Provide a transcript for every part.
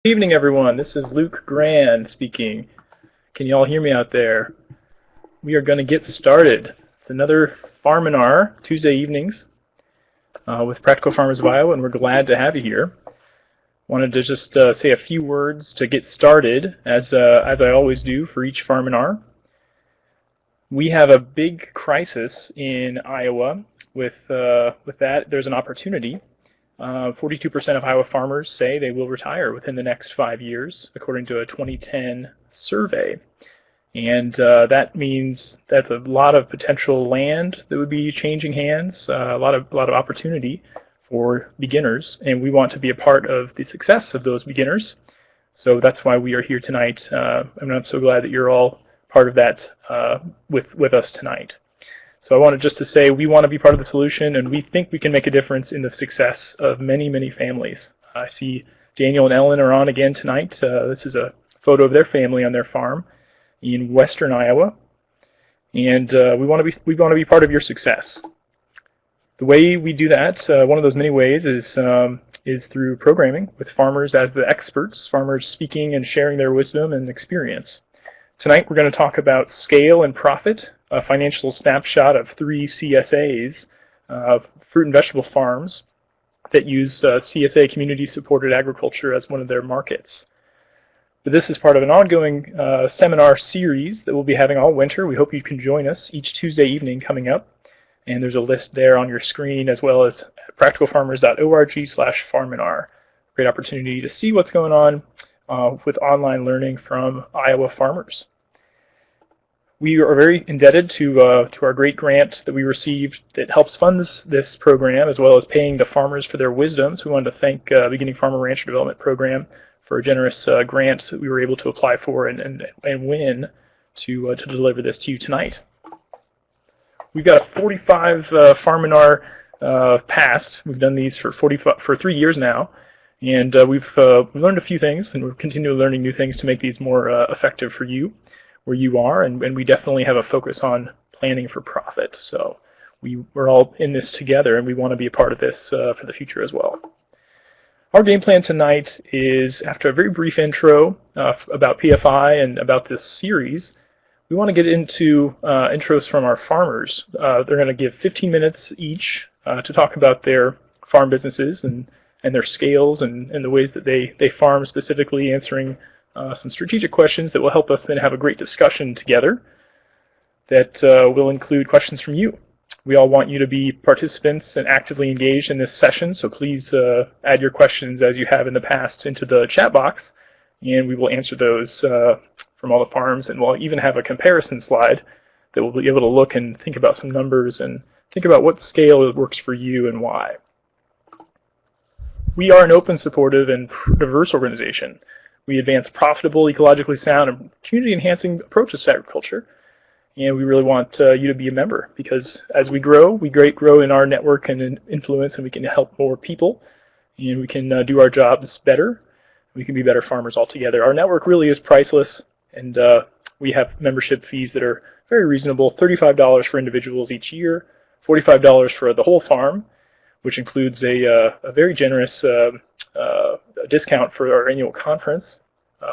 Good evening, everyone. This is Luke Grand speaking. Can you all hear me out there? We are going to get started. It's another Farminar Tuesday evenings with Practical Farmers of Iowa, and we're glad to have you here. Wanted to just say a few words to get started, as I always do for each Farminar. We have a big crisis in Iowa. With that, there's an opportunity. 42% of Iowa farmers say they will retire within the next 5 years, according to a 2010 survey. And that means that's a lot of potential land that would be changing hands, a lot of opportunity for beginners, and we want to be a part of the success of those beginners. So that's why we are here tonight, and I'm so glad that you're all part of that with us tonight. So I wanted just to say we want to be part of the solution, and we think we can make a difference in the success of many, many families. I see Daniel and Ellen are on again tonight. This is a photo of their family on their farm in western Iowa, and we want to be part of your success. The way we do that, one of those many ways, is through programming with farmers as the experts, farmers speaking and sharing their wisdom and experience. Tonight we're going to talk about scale and profit, a financial snapshot of 3 CSAs, fruit and vegetable farms, that use CSA, community-supported agriculture, as one of their markets. But this is part of an ongoing seminar series that we'll be having all winter. We hope you can join us each Tuesday evening coming up. And there's a list there on your screen, as well as practicalfarmers.org/Farminar. Great opportunity to see what's going on with online learning from Iowa farmers. We are very indebted to our great grant that we received that helps fund this program, as well as paying the farmers for their wisdom. So we wanted to thank Beginning Farmer Rancher Development Program for a generous grant that we were able to apply for and win to deliver this to you tonight. We've got 45 Farminar passed. We've done these for 3 years now, and we've learned a few things, and we're continually learning new things to make these more effective for you where you are, and we definitely have a focus on planning for profit. So we're all in this together, and we want to be a part of this for the future as well. Our game plan tonight is, after a very brief intro about PFI and about this series, we want to get into intros from our farmers. They're going to give 15 minutes each to talk about their farm businesses and their scales and the ways that they farm, specifically answering some strategic questions that will help us then have a great discussion together that will include questions from you. We all want you to be participants and actively engaged in this session, so please add your questions as you have in the past into the chat box, and we will answer those from all the farms, and we'll even have a comparison slide that we'll be able to look and think about some numbers and think about what scale works for you and why. We are an open, supportive, and diverse organization. We advance profitable, ecologically sound, and community-enhancing approaches to agriculture, and we really want you to be a member, because as we grow in our network and influence, and we can help more people, and we can do our jobs better. We can be better farmers altogether. Our network really is priceless, and we have membership fees that are very reasonable: $35 for individuals each year, $45 for the whole farm, which includes a very generous discount for our annual conference.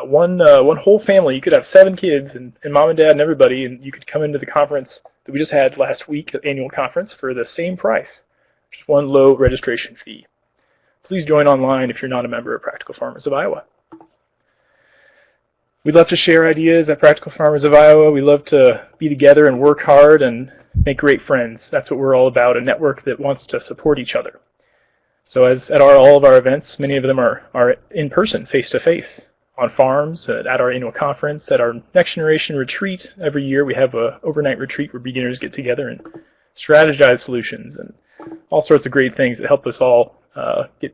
One whole family, you could have 7 kids and mom and dad and everybody, and you could come into the conference that we just had last week, the annual conference, for the same price, just one low registration fee. Please join online if you're not a member of Practical Farmers of Iowa. We love to share ideas at Practical Farmers of Iowa. We love to be together and work hard and make great friends. That's what we're all about, a network that wants to support each other. So as at all of our events, many of them are in person, face-to-face, on farms, at our annual conference, at our Next Generation retreat. Every year we have an overnight retreat where beginners get together and strategize solutions and all sorts of great things that help us all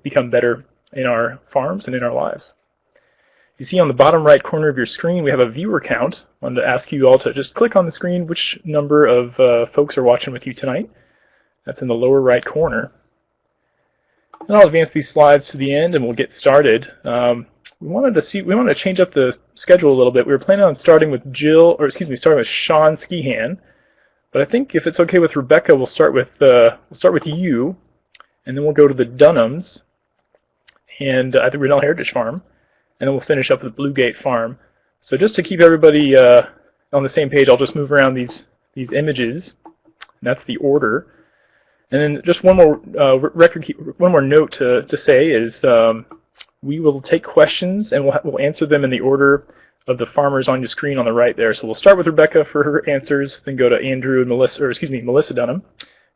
become better in our farms and in our lives. You see on the bottom right corner of your screen, we have a viewer count. I wanted to ask you all to just click on the screen which number of folks are watching with you tonight. That's in the lower right corner. And I'll advance these slides to the end and we'll get started. We wanted to change up the schedule a little bit. We were planning on starting with Sean Skehan, but I think if it's okay with Rebecca, we'll start with you, and then we'll go to the Dunhams and at the Grinnell Heritage Farm, and then we'll finish up with Bluegate Farm. So just to keep everybody on the same page, I'll just move around these images. And that's the order. And then just one more note to say is we will take questions and we'll answer them in the order of the farmers on your screen on the right there. So we'll start with Rebecca for her answers, then go to Andrew and Melissa Dunham,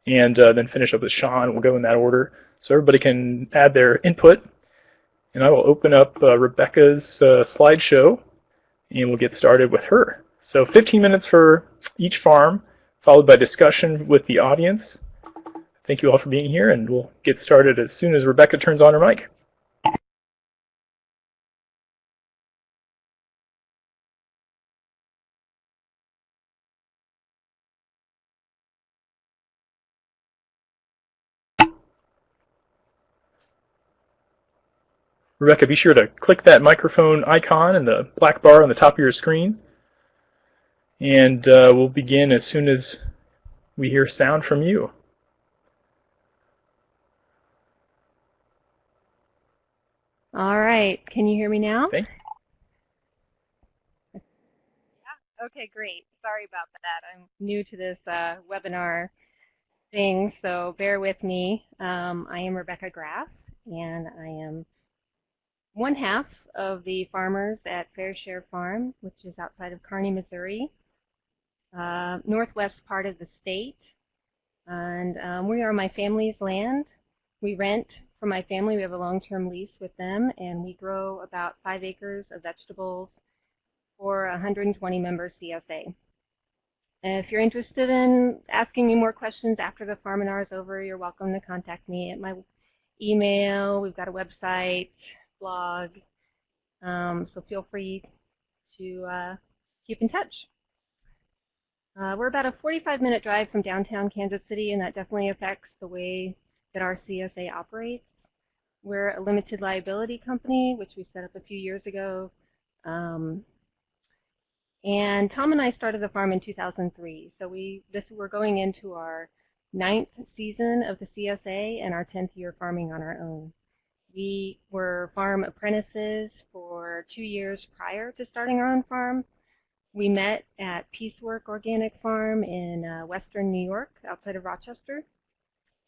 and then finish up with Sean. We'll go in that order so everybody can add their input. And I will open up Rebecca's slideshow, and we'll get started with her. So 15 minutes for each farm, followed by discussion with the audience. Thank you all for being here, and we'll get started as soon as Rebecca turns on her mic. Rebecca, be sure to click that microphone icon in the black bar on the top of your screen. And we'll begin as soon as we hear sound from you. All right. Can you hear me now? Okay. Yeah. Okay, great. Sorry about that. I'm new to this webinar thing, so bear with me. I am Rebecca Graff, and I am one half of the farmers at Fair Share Farm, which is outside of Kearney, Missouri, northwest part of the state. And we are my family's land. We rent for my family. We have a long-term lease with them, and we grow about 5 acres of vegetables for a 120-member CSA. And if you're interested in asking me more questions after the Farminar is over, you're welcome to contact me at my email. We've got a website, blog, so feel free to keep in touch. We're about a 45-minute drive from downtown Kansas City, and that definitely affects the way that our CSA operates. We're a limited liability company, which we set up a few years ago. And Tom and I started the farm in 2003, so we're going into our 9th season of the CSA and our 10th year farming on our own. We were farm apprentices for 2 years prior to starting our own farm. We met at Peacework Organic Farm in western New York, outside of Rochester.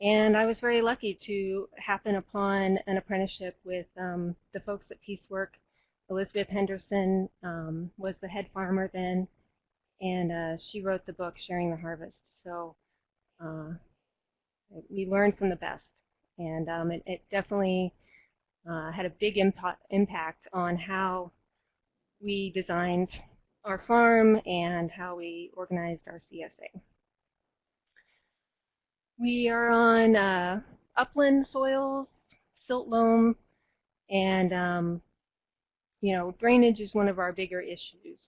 And I was very lucky to happen upon an apprenticeship with the folks at Peacework. Elizabeth Henderson was the head farmer then, and she wrote the book, Sharing the Harvest. So we learned from the best, and it definitely had a big impact on how we designed our farm and how we organized our CSA. We are on upland soils, silt loam, and you know, drainage is one of our bigger issues.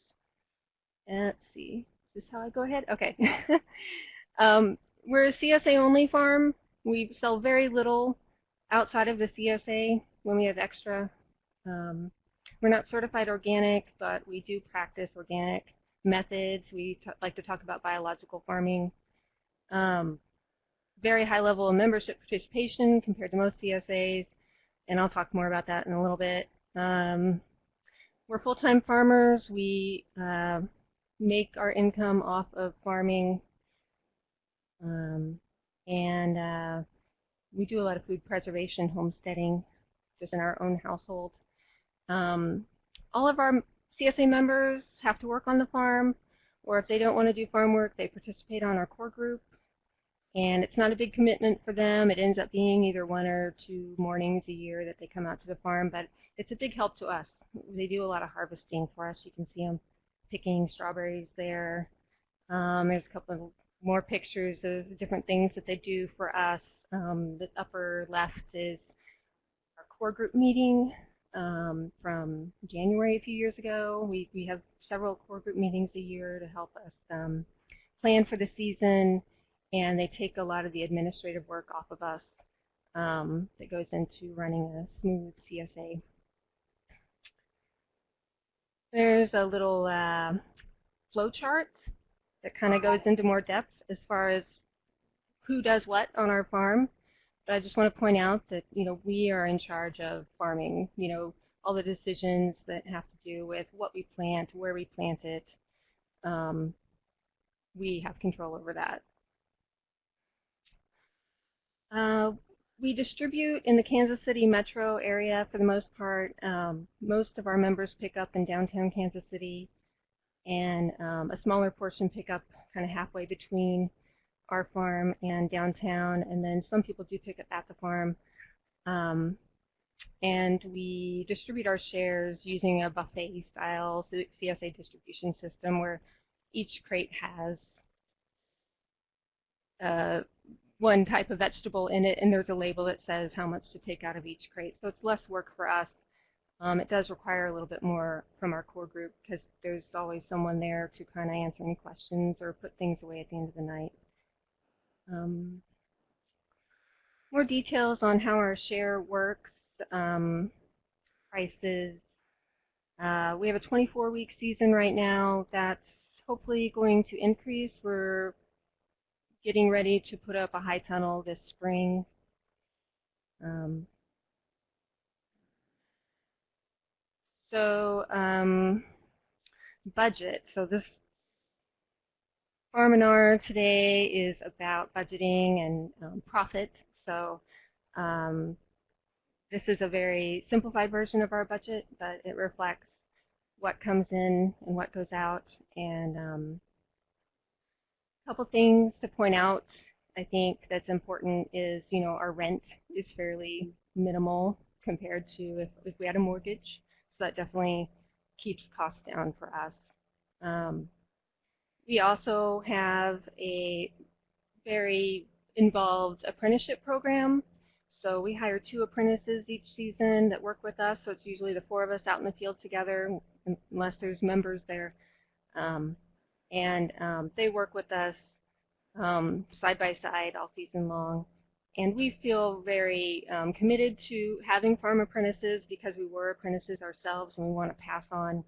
And let's see, is this how I go ahead? Okay. We're a CSA-only farm. We sell very little outside of the CSA when we have extra. We're not certified organic, but we do practice organic methods. We like to talk about biological farming. Very high level of membership participation compared to most CSAs, and I'll talk more about that in a little bit. We're full-time farmers. We make our income off of farming, and we do a lot of food preservation, homesteading, just in our own household. All of our CSA members have to work on the farm, or if they don't want to do farm work, they participate on our core group. And it's not a big commitment for them. It ends up being either 1 or 2 mornings a year that they come out to the farm, but it's a big help to us. They do a lot of harvesting for us. You can see them picking strawberries there. There's a couple of more pictures of different things that they do for us. The upper left is our core group meeting from January a few years ago. We have several core group meetings a year to help us plan for the season, and they take a lot of the administrative work off of us that goes into running a smooth CSA. There's a little flow chart that kind of goes into more depth as far as who does what on our farm. But I just want to point out that, you know, we are in charge of farming. You know, all the decisions that have to do with what we plant, where we plant it. We have control over that. We distribute in the Kansas City metro area for the most part. Most of our members pick up in downtown Kansas City, and a smaller portion pick up kind of halfway between our farm and downtown, and then some people do pick up at the farm. And we distribute our shares using a buffet-style CSA distribution system where each crate has one type of vegetable in it, and there's a label that says how much to take out of each crate. So it's less work for us. It does require a little bit more from our core group because there's always someone there to kind of answer any questions or put things away at the end of the night. More details on how our share works, prices. We have a 24-week season right now that's hopefully going to increase. We're getting ready to put up a high tunnel this spring. Budget. So this Farminar today is about budgeting and profit. So this is a very simplified version of our budget, but it reflects what comes in and what goes out. And a couple things to point out, I think that's important is, our rent is fairly minimal compared to if we had a mortgage. So that definitely keeps costs down for us. We also have a very involved apprenticeship program. So we hire 2 apprentices each season that work with us. So it's usually the 4 of us out in the field together, unless there's members there. They work with us side by side all season long. And we feel very committed to having farm apprentices because we were apprentices ourselves, and we want to pass on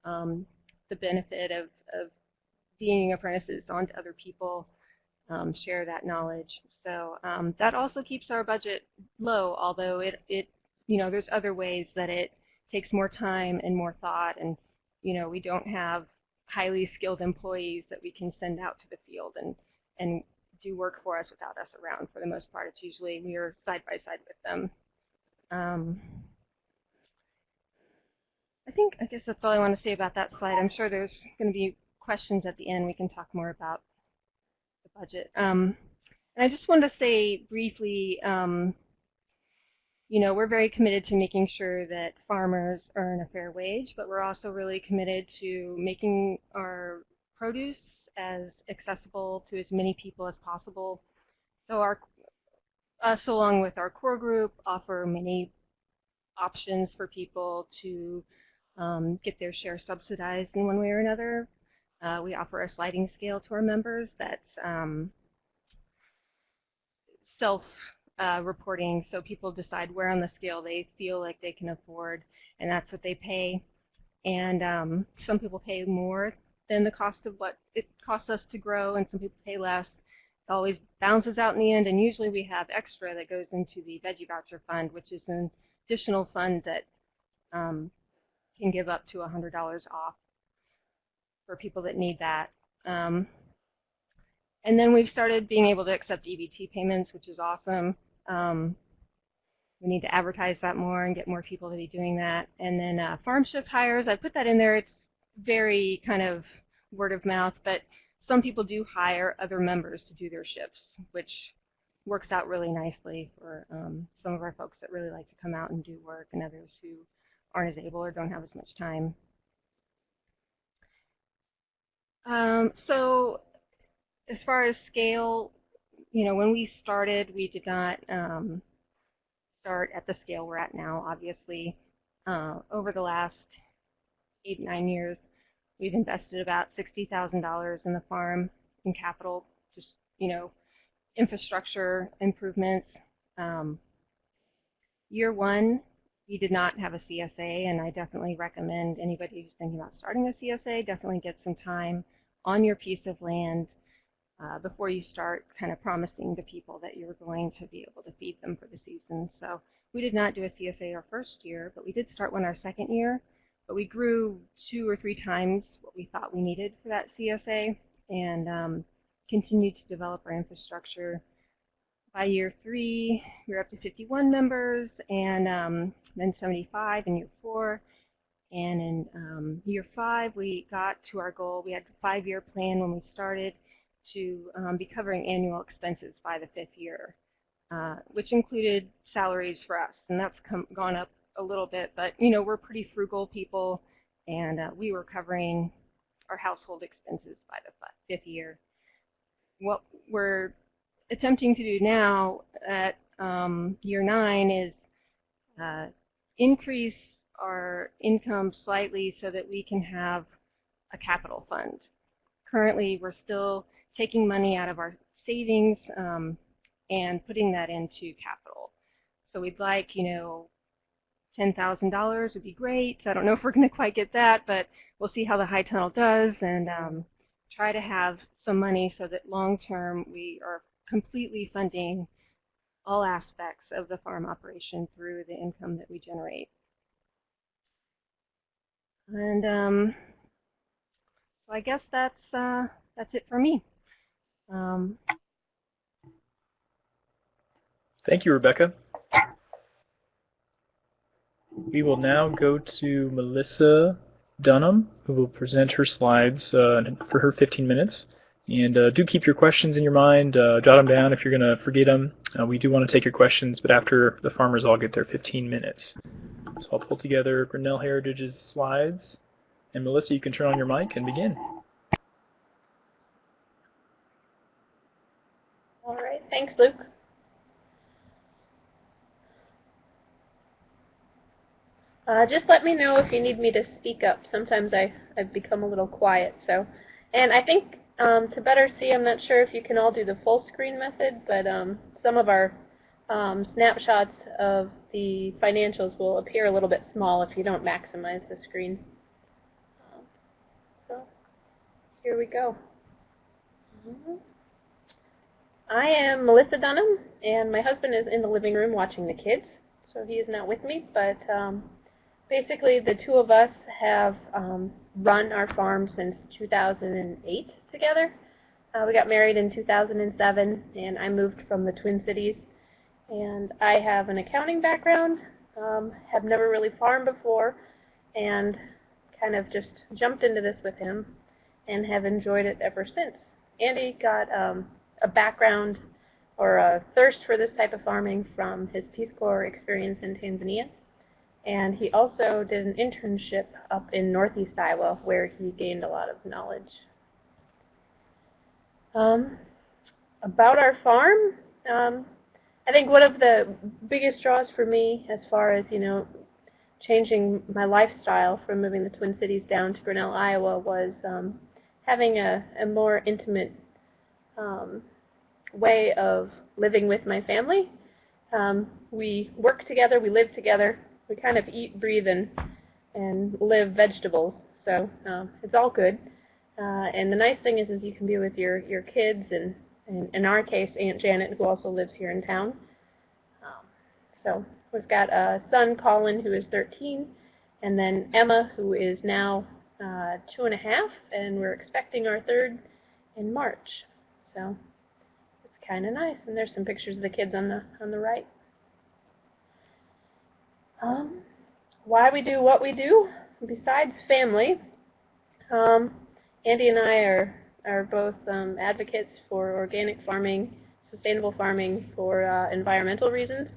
the benefit of being apprentices on to other people, share that knowledge. So that also keeps our budget low, although there's other ways that it takes more time and more thought, and we don't have highly skilled employees that we can send out to the field and do work for us without us around. For the most part, it's usually we are side by side with them. I guess that's all I want to say about that slide. I'm sure there's going to be questions at the end. We can talk more about the budget. And I just want to say briefly, we're very committed to making sure that farmers earn a fair wage, but we're also really committed to making our produce as accessible to as many people as possible. So us, along with our core group, offer many options for people to get their share subsidized in one way or another. We offer a sliding scale to our members that's self-reporting, so people decide where on the scale they feel like they can afford, and that's what they pay. And some people pay more than the cost of what it costs us to grow, and some people pay less. It always balances out in the end, and usually we have extra that goes into the Veggie Voucher Fund, which is an additional fund that can give up to $100 off for people that need that. And then we've started being able to accept EBT payments, which is awesome. We need to advertise that more and get more people to be doing that. And then farm shift hires, I put that in there. It's very kind of word of mouth, but some people do hire other members to do their shifts, which works out really nicely for some of our folks that really like to come out and do work, and others who aren't as able or don't have as much time. So as far as scale, when we started, we did not start at the scale we're at now, obviously. Over the last 8-9 years, we've invested about $60,000 in the farm in capital, just, infrastructure improvements. Year 1, we did not have a CSA, and I definitely recommend anybody who's thinking about starting a CSA definitely get some time on your piece of land before you start kind of promising to people that you're going to be able to feed them for the season. So we did not do a CSA our first year, but we did start one our second year. But we grew 2 or 3 times what we thought we needed for that CSA and continued to develop our infrastructure. By year 3, we were up to 51 members, and then 75 in year 4. And in year 5, we got to our goal. We had a 5-year plan when we started to be covering annual expenses by the 5th year, which included salaries for us. And that's gone up a little bit, but we're pretty frugal people, and we were covering our household expenses by the 5th year. What we're attempting to do now at year 9 is increase our income slightly so that we can have a capital fund. Currently, we're still taking money out of our savings and putting that into capital. So we'd like, $10,000 would be great. I don't know if we're going to quite get that, but we'll see how the high tunnel does and try to have some money so that long term we are completely funding all aspects of the farm operation through the income that we generate. And so I guess that's it for me. Thank you, Rebecca. We will now go to Melissa Dunham, who will present her slides for her 15 minutes. And do keep your questions in your mind. Jot them down if you're going to forget them. We do want to take your questions, but after the farmers all get their 15 minutes. So I'll pull together Grinnell Heritage's slides. And Melissa, you can turn on your mic and begin. All right, thanks, Luke. Just let me know if you need me to speak up. Sometimes I've become a little quiet. And I think to better see, I'm not sure if you can all do the full screen method, but some of our snapshots of the financials will appear a little bit small if you don't maximize the screen. So here we go. I am Melissa Dunham, and my husband is in the living room watching the kids, so he is not with me, but basically the two of us have run our farm since 2008 together. We got married in 2007, and I moved from the Twin Cities. And I have an accounting background, have never really farmed before, and kind of just jumped into this with him and have enjoyed it ever since. Andy got a background or a thirst for this type of farming from his Peace Corps experience in Tanzania. And he also did an internship up in northeast Iowa where he gained a lot of knowledge. About our farm, I think one of the biggest draws for me as far as, changing my lifestyle from moving the Twin Cities down to Grinnell, Iowa was having a more intimate way of living with my family. We work together, we live together, we kind of eat, breathe, and live vegetables, so it's all good. And the nice thing is you can be with your kids and in our case, Aunt Janet, who also lives here in town. So we've got a son, Colin, who is 13, and then Emma, who is now 2.5, and we're expecting our third in March. So it's kind of nice. And there's some pictures of the kids on the right. Why we do what we do, besides family, Andy and I are both advocates for organic farming, sustainable farming for environmental reasons.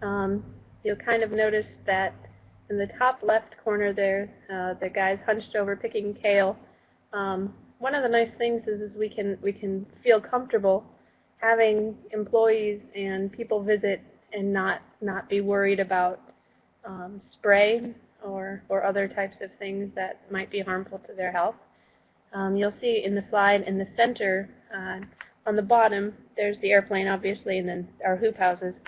You'll kind of notice that in the top left corner there, the guy's hunched over picking kale. One of the nice things is we can feel comfortable having employees and people visit and not be worried about spray or other types of things that might be harmful to their health. You'll see in the slide in the center, on the bottom, there's the airplane, obviously, and then our hoop houses.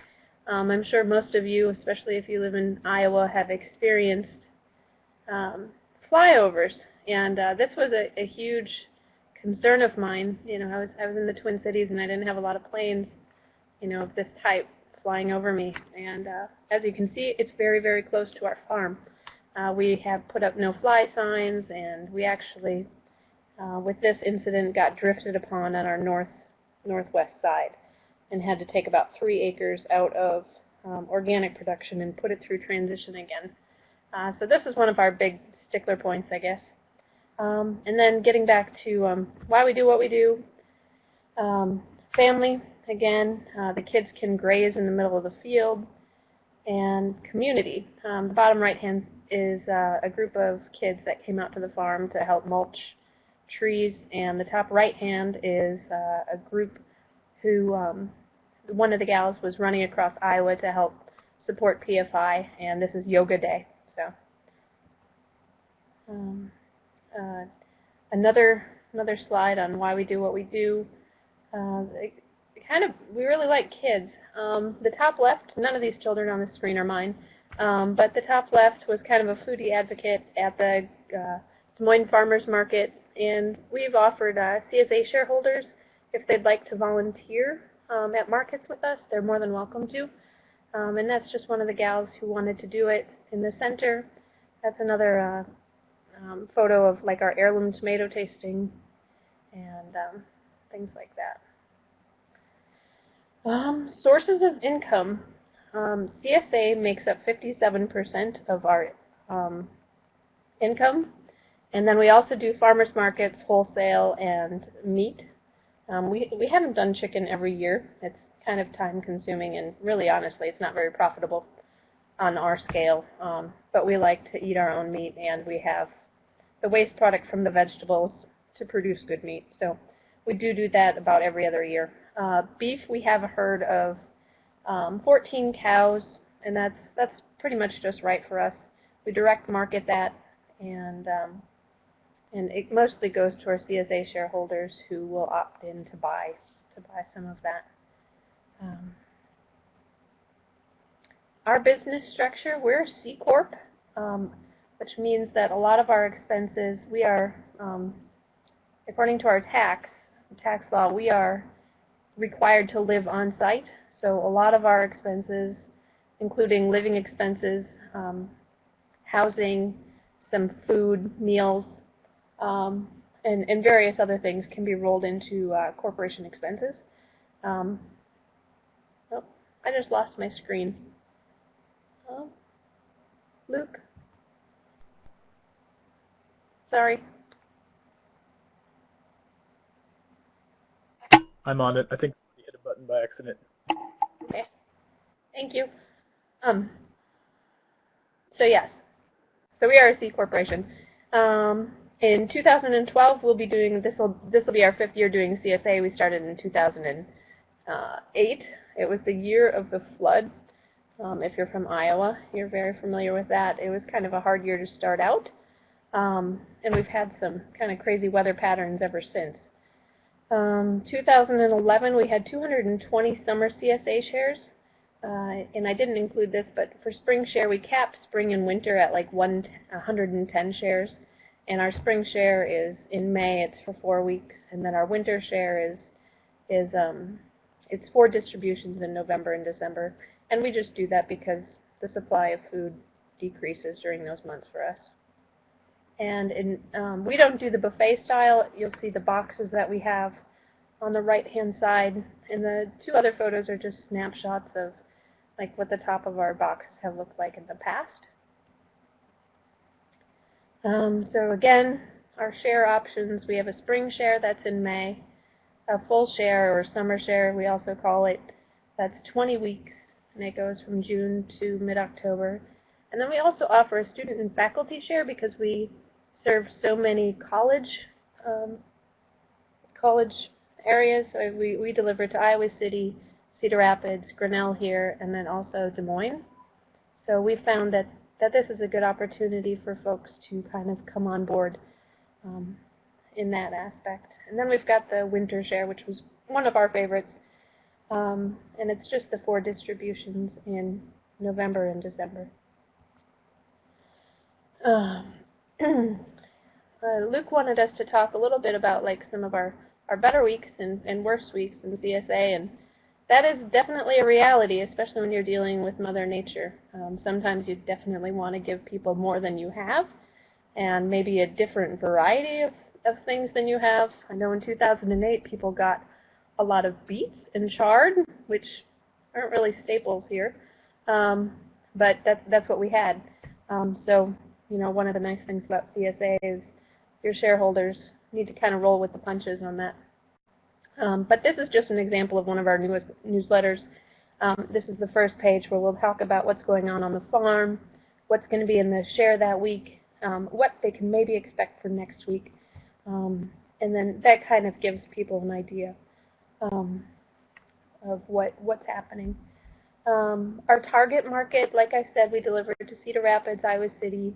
I'm sure most of you, especially if you live in Iowa, have experienced flyovers. And this was a huge concern of mine. I was in the Twin Cities and I didn't have a lot of planes, of this type flying over me. And as you can see, it's very, very close to our farm. We have put up no-fly signs, and we actually, with this incident, got drifted upon on our northwest side and had to take about 3 acres out of organic production and put it through transition again. So this is one of our big stickler points, I guess. And then getting back to why we do what we do. Family, again, the kids can graze in the middle of the field. And community. The bottom right-hand is a group of kids that came out to the farm to help mulch trees. And the top right-hand is a group who, one of the gals was running across Iowa to help support PFI, and this is Yoga Day. So another slide on why we do what we do. We really like kids. The top left, none of these children on the screen are mine, but the top left was kind of a foodie advocate at the Des Moines Farmers Market, and we've offered CSA shareholders, if they'd like to volunteer at markets with us, they're more than welcome to. And that's just one of the gals who wanted to do it. In the center, that's another photo of like our heirloom tomato tasting and things like that. Sources of income. CSA makes up 57% of our income, and then we also do farmers markets, wholesale, and meat. We haven't done chicken every year. It's kind of time consuming, and really honestly it's not very profitable on our scale, but we like to eat our own meat, and we have the waste product from the vegetables to produce good meat. So we do that about every other year. Beef, we have a herd of 14 cows, and that's pretty much just right for us. We direct market that, and it mostly goes to our CSA shareholders who will opt in to buy some of that. Our business structure, we're a C Corp, which means that a lot of our expenses, we are, according to our tax law, we are required to live on site. So a lot of our expenses, including living expenses, housing, some food, meals, and various other things can be rolled into corporation expenses. Oh, I just lost my screen. Oh, Luke? Sorry. I'm on it. I think somebody hit a button by accident. Okay. Thank you. So yes. So we are a C corporation. In 2012, we'll be doing this will be our 5th year doing CSA. We started in 2008. It was the year of the flood. If you're from Iowa, you're very familiar with that. It was kind of a hard year to start out, and we've had some kind of crazy weather patterns ever since. 2011, we had 220 summer CSA shares, and I didn't include this, but for spring share, we capped spring and winter at like 110 shares, and our spring share is in May. It's for 4 weeks, and then our winter share is it's 4 distributions in November and December, and we just do that because the supply of food decreases during those months for us. And we don't do the buffet style. You'll see the boxes that we have on the right-hand side. And the 2 other photos are just snapshots of like what the top of our boxes have looked like in the past. So again, our share options, we have a spring share that's in May, a full share or summer share we also call it, that's 20 weeks, and it goes from June to mid-October. And then we also offer a student and faculty share because we serve so many college areas. So we deliver to Iowa City, Cedar Rapids, Grinnell here, and then also Des Moines. So we found that this is a good opportunity for folks to kind of come on board in that aspect. And then we've got the winter share, which was one of our favorites, and it's just the 4 distributions in November and December. Luke wanted us to talk a little bit about like some of our better weeks and worse weeks in CSA, and that is definitely a reality, especially when you're dealing with Mother Nature. Sometimes you definitely want to give people more than you have, and maybe a different variety of things than you have. I know in 2008 people got a lot of beets and chard, which aren't really staples here, but that's what we had. So, you know, one of the nice things about CSA is your shareholders need to kind of roll with the punches on that. But this is just an example of one of our newest newsletters. This is the first page where we'll talk about what's going on the farm, what's going to be in the share that week, what they can maybe expect for next week. And then that kind of gives people an idea of what's happening. Our target market, like I said, we delivered to Cedar Rapids, Iowa City,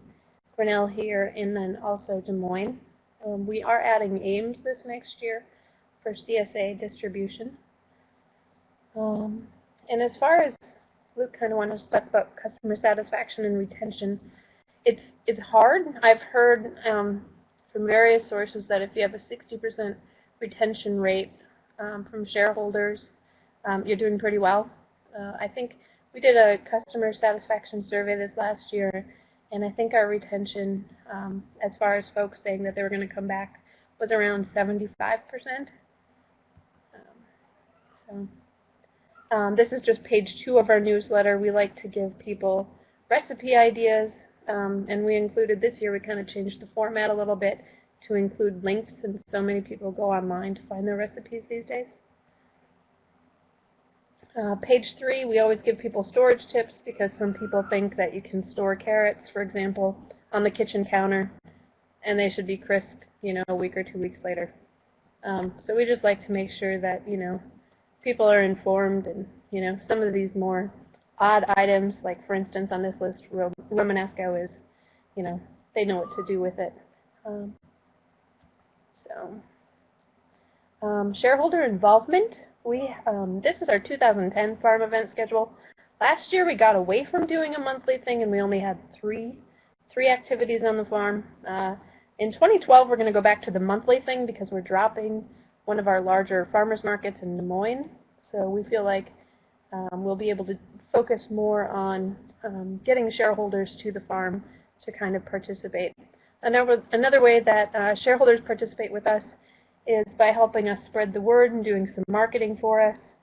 Grinnell here, and then also Des Moines. We are adding Ames this next year for CSA distribution. And as far as Luke kind of wanted to talk about customer satisfaction and retention, it's hard. I've heard from various sources that if you have a 60% retention rate from shareholders, you're doing pretty well. I think we did a customer satisfaction survey this last year, and I think our retention, as far as folks saying that they were going to come back, was around 75%. This is just page 2 of our newsletter. We like to give people recipe ideas, and we included this year, we kind of changed the format a little bit to include links, and so many people go online to find their recipes these days. Page 3, we always give people storage tips because some people think that you can store carrots, for example, on the kitchen counter, and they should be crisp, you know, a week or 2 weeks later. So we just like to make sure that, you know, people are informed, and, you know, some of these more odd items, like for instance on this list, Romanesco is, you know, they know what to do with it. Shareholder involvement. This is our 2010 farm event schedule. Last year we got away from doing a monthly thing, and we only had three activities on the farm. In 2012 we're going to go back to the monthly thing because we're dropping one of our larger farmers markets in Des Moines. So we feel like we'll be able to focus more on getting shareholders to the farm to kind of participate. Another way that shareholders participate with us is by helping us spread the word and doing some marketing for us.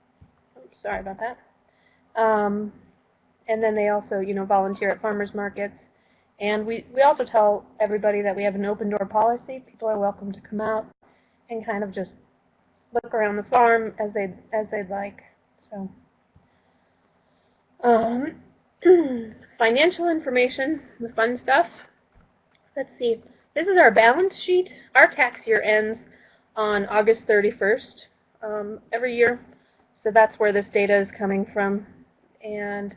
Oops, sorry about that. And then they also, you know, volunteer at farmers markets. And we also tell everybody that we have an open door policy. People are welcome to come out and kind of just look around the farm as they'd like. So, financial information, the fun stuff. Let's see. This is our balance sheet. Our tax year ends on August 31st every year. So that's where this data is coming from. And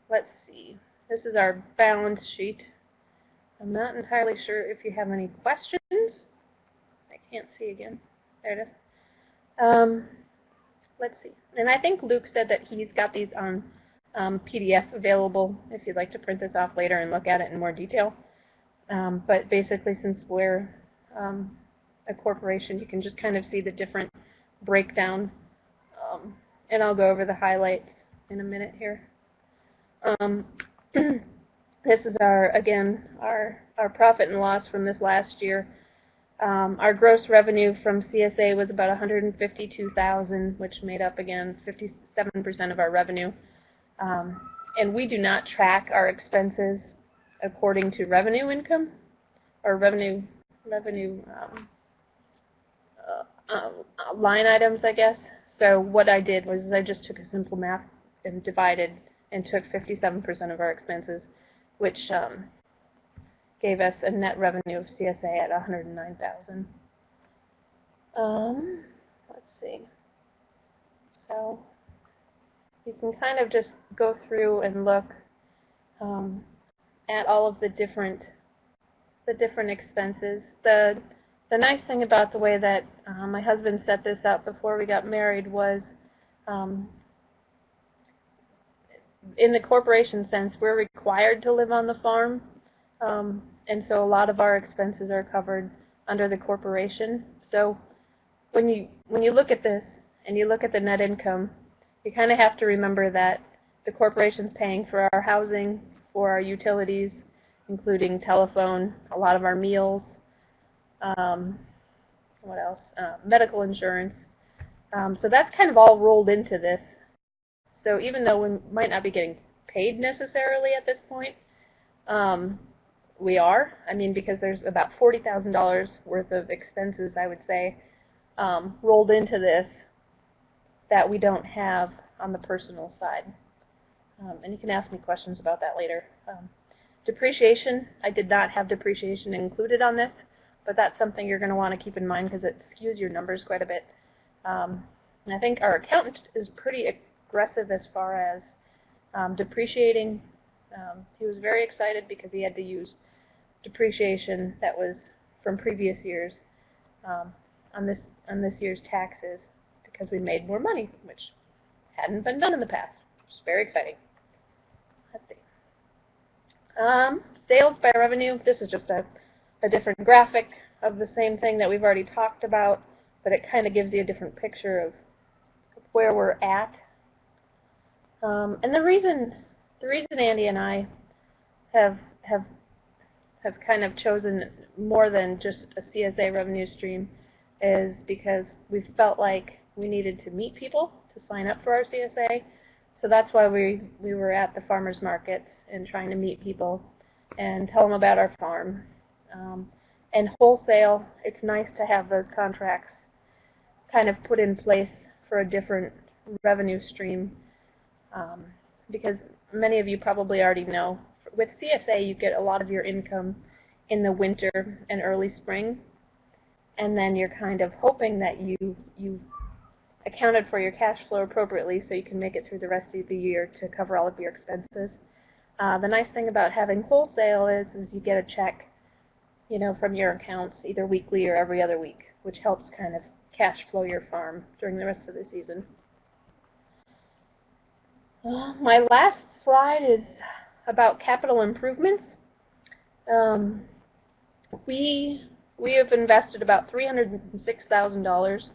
let's see. This is our balance sheet. I'm not entirely sure if you have any questions. I can't see again. There it is. Let's see. And I think Luke said that he's got these on PDF available if you'd like to print this off later and look at it in more detail. But basically, since we're a corporation, you can just kind of see the different breakdown. And I'll go over the highlights in a minute here. This is our profit and loss from this last year. Our gross revenue from CSA was about $152,000, which made up, again, 57% of our revenue. And we do not track our expenses according to revenue income, or revenue line items, I guess. So what I did was I just took a simple math and divided and took 57% of our expenses, which gave us a net revenue of CSA at $109,000. Let's see. So you can kind of just go through and look at all of the different expenses. The nice thing about the way that my husband set this up before we got married was, in the corporation sense, we're required to live on the farm, and so a lot of our expenses are covered under the corporation. So when you look at this and you look at the net income, you kind of have to remember that the corporation's paying for our housing, for our utilities, including telephone, a lot of our meals, what else? Medical insurance. So that's kind of all rolled into this. So even though we might not be getting paid necessarily at this point, we are. I mean, because there's about $40,000 worth of expenses, I would say, rolled into this that we don't have on the personal side. And you can ask me questions about that later. Depreciation, I did not have depreciation included on this, but that's something you're going to want to keep in mind because it skews your numbers quite a bit. And I think our accountant is pretty aggressive as far as depreciating. He was very excited because he had to use depreciation that was from previous years on this year's taxes because we made more money, which hadn't been done in the past. It's very exciting. Let's see. Sales by revenue. This is just a different graphic of the same thing that we've already talked about, but it kind of gives you a different picture of where we're at. And the reason Andy and I have kind of chosen more than just a CSA revenue stream is because we felt like we needed to meet people to sign up for our CSA. So that's why we were at the farmers markets and trying to meet people and tell them about our farm. And wholesale, it's nice to have those contracts kind of put in place for a different revenue stream because many of you probably already know, with CSA you get a lot of your income in the winter and early spring, and then you're kind of hoping that you accounted for your cash flow appropriately so you can make it through the rest of the year to cover all of your expenses. The nice thing about having wholesale is you get a check, from your accounts either weekly or every other week, which helps kind of cash flow your farm during the rest of the season. My last slide is about capital improvements. We have invested about $306,000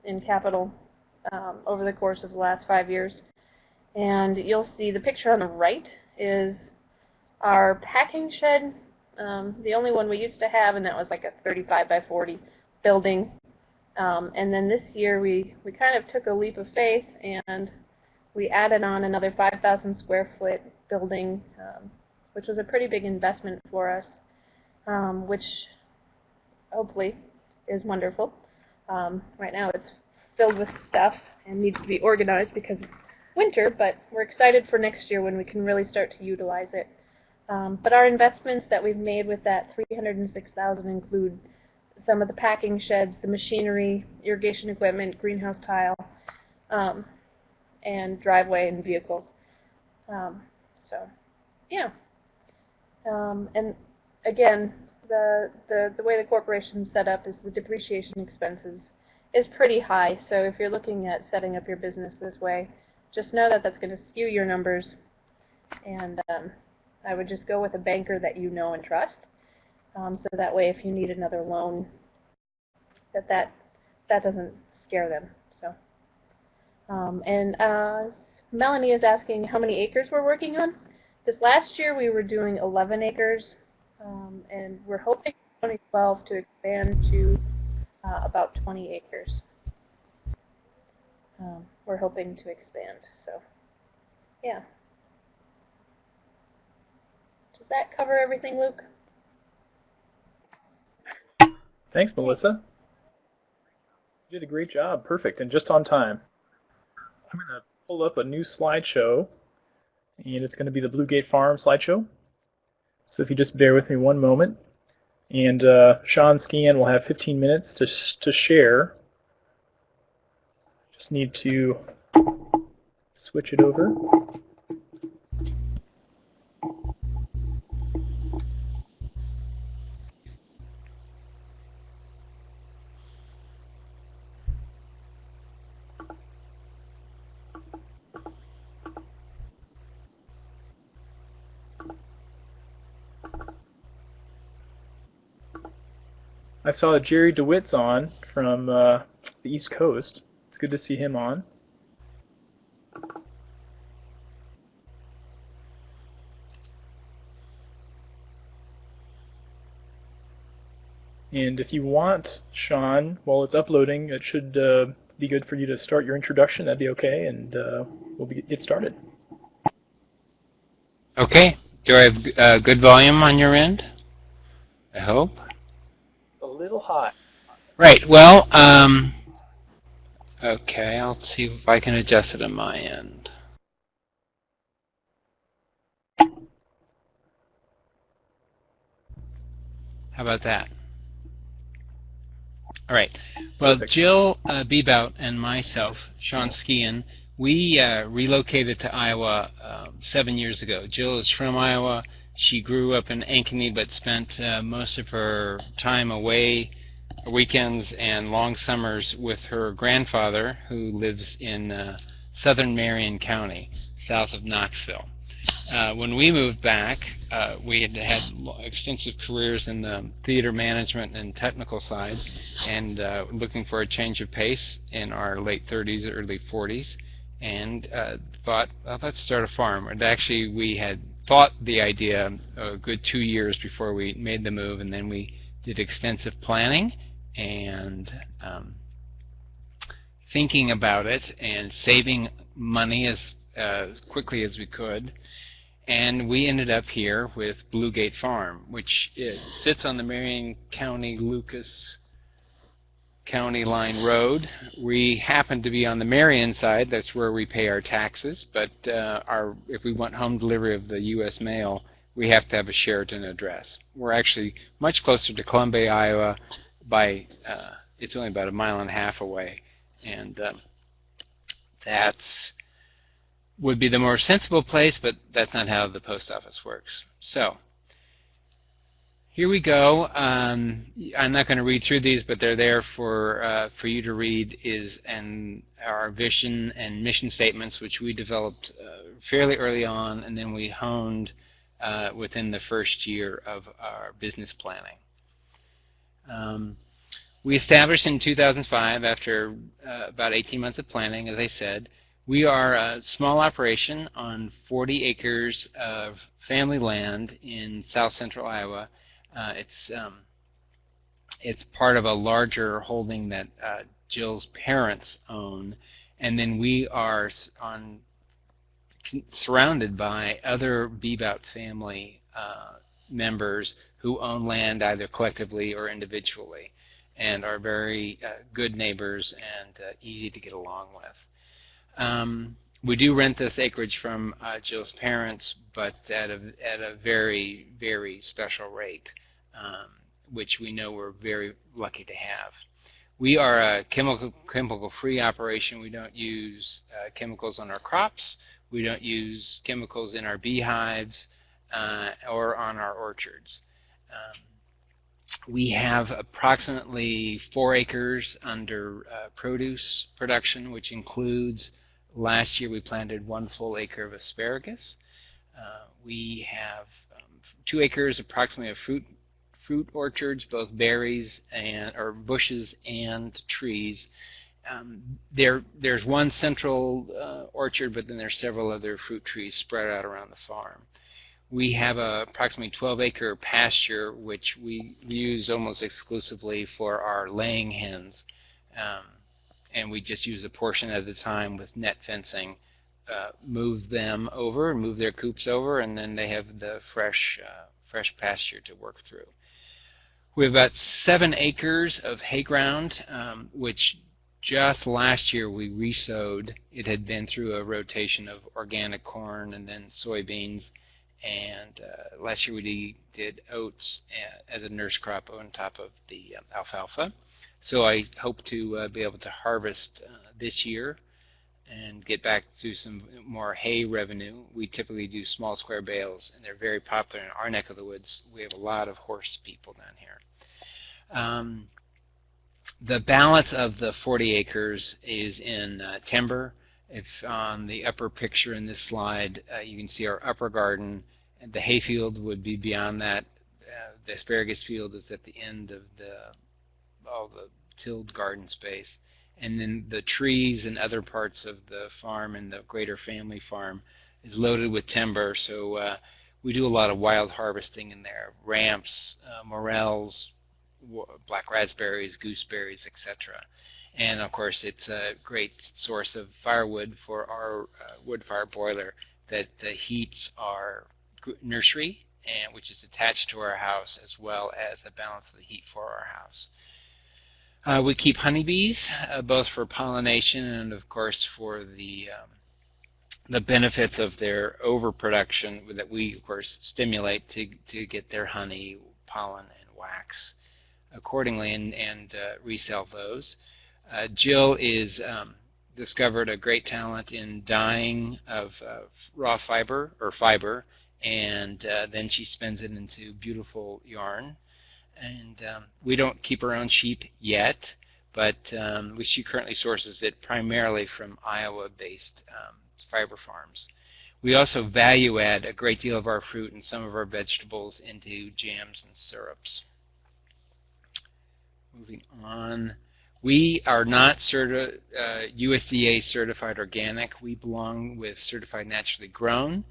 in capital over the course of the last 5 years. And you'll see the picture on the right is our packing shed, the only one we used to have, and that was like a 35 by 40 building. And then this year we kind of took a leap of faith and we added on another 5,000 square foot building, which was a pretty big investment for us, which hopefully is wonderful. Right now it's filled with stuff and needs to be organized because it's winter, but we're excited for next year when we can really start to utilize it. But our investments that we've made with that $306,000 include some of the packing sheds, the machinery, irrigation equipment, greenhouse tile, and driveway and vehicles. So, yeah. And again, the way the corporation's set up is the depreciation expenses is pretty high. So if you're looking at setting up your business this way, just know that that's going to skew your numbers. And I would just go with a banker that you know and trust. So that way, if you need another loan, that doesn't scare them. So, and Melanie is asking how many acres we're working on. This last year we were doing 11 acres, and we're hoping in 2012 to expand to about 20 acres. We're hoping to expand. So, yeah. Does that cover everything, Luke? Thanks, Melissa. You did a great job. Perfect, and just on time. I'm going to pull up a new slideshow, and it's going to be the Blue Gate Farm slideshow. So if you just bear with me one moment, and Sean Scan will have 15 minutes to share. Just need to switch it over. I saw Jerry DeWitt's on from the East Coast. It's good to see him on. And if you want, Sean, while it's uploading, it should be good for you to start your introduction. That'd be okay, and get started. Okay. Do I have good volume on your end? I hope. It's a little hot. Right. Well, okay. I'll see if I can adjust it on my end. How about that? All right. Well, Perfect. Jill Bebout and myself, Sean Skian, we relocated to Iowa 7 years ago. Jill is from Iowa. She grew up in Ankeny, but spent most of her time away, weekends and long summers, with her grandfather, who lives in southern Marion County, south of Knoxville. When we moved back, we had extensive careers in the theater management and technical side, and looking for a change of pace in our late 30s, early 40s, and thought, well, let's start a farm. And actually, we had thought the idea a good 2 years before we made the move, and then we did extensive planning and thinking about it and saving money as quickly as we could. And we ended up here with Blue Gate Farm, which sits on the Marion County Lucas County Line Road. We happen to be on the Marion side. That's where we pay our taxes. But if we want home delivery of the U.S. mail, we have to have a Sheraton address. We're actually much closer to Columbia, Iowa. It's only about 1.5 miles away, and that's would be the more sensible place, but that's not how the post office works. So here we go. I'm not going to read through these, but they're there for you to read. Our vision and mission statements, which we developed fairly early on, and then we honed within the first year of our business planning. We established in 2005 after about 18 months of planning, as I said. We are a small operation on 40 acres of family land in south central Iowa. It's part of a larger holding that Jill's parents own, and then we are surrounded by other Bebout family members who own land either collectively or individually, and are very good neighbors and easy to get along with. We do rent this acreage from Jill's parents, but at a very, very special rate, which we know we're very lucky to have. We are a chemical-free operation. We don't use chemicals on our crops. We don't use chemicals in our beehives or on our orchards. We have approximately 4 acres under produce production, which includes, last year we planted 1 full acre of asparagus. We have 2 acres approximately of fruit orchards, both berries or bushes and trees. There's one central orchard, but then there's several other fruit trees spread out around the farm. We have a approximately 12-acre pasture, which we use almost exclusively for our laying hens, and we just use a portion at a time with net fencing. Move them over, move their coops over, and then they have the fresh pasture to work through. We have about 7 acres of hay ground, which just last year we resowed. It had been through a rotation of organic corn and then soybeans. And last year we did oats as a nurse crop on top of the alfalfa. So I hope to be able to harvest this year and get back to some more hay revenue. We typically do small square bales, and they're very popular in our neck of the woods. We have a lot of horse people down here. The balance of the 40 acres is in timber. If on the upper picture in this slide, you can see our upper garden, and the hayfield would be beyond that. The asparagus field is at the end of all the tilled garden space. And then the trees and other parts of the farm and the greater family farm is loaded with timber, so we do a lot of wild harvesting in there, ramps, morels, black raspberries, gooseberries, etc. And of course it's a great source of firewood for our wood fire boiler that heats our nursery, and which is attached to our house, as well as a balance of the heat for our house. We keep honeybees, both for pollination and, of course, for the benefits of their overproduction that we, of course, stimulate to get their honey, pollen, and wax accordingly, and resell those. Jill is discovered a great talent in dyeing of raw fiber, and then she spins it into beautiful yarn. And we don't keep our own sheep yet, but she currently sources it primarily from Iowa-based fiber farms. We also value add a great deal of our fruit and some of our vegetables into jams and syrups. Moving on. We are not USDA certified organic. We belong with certified naturally grown.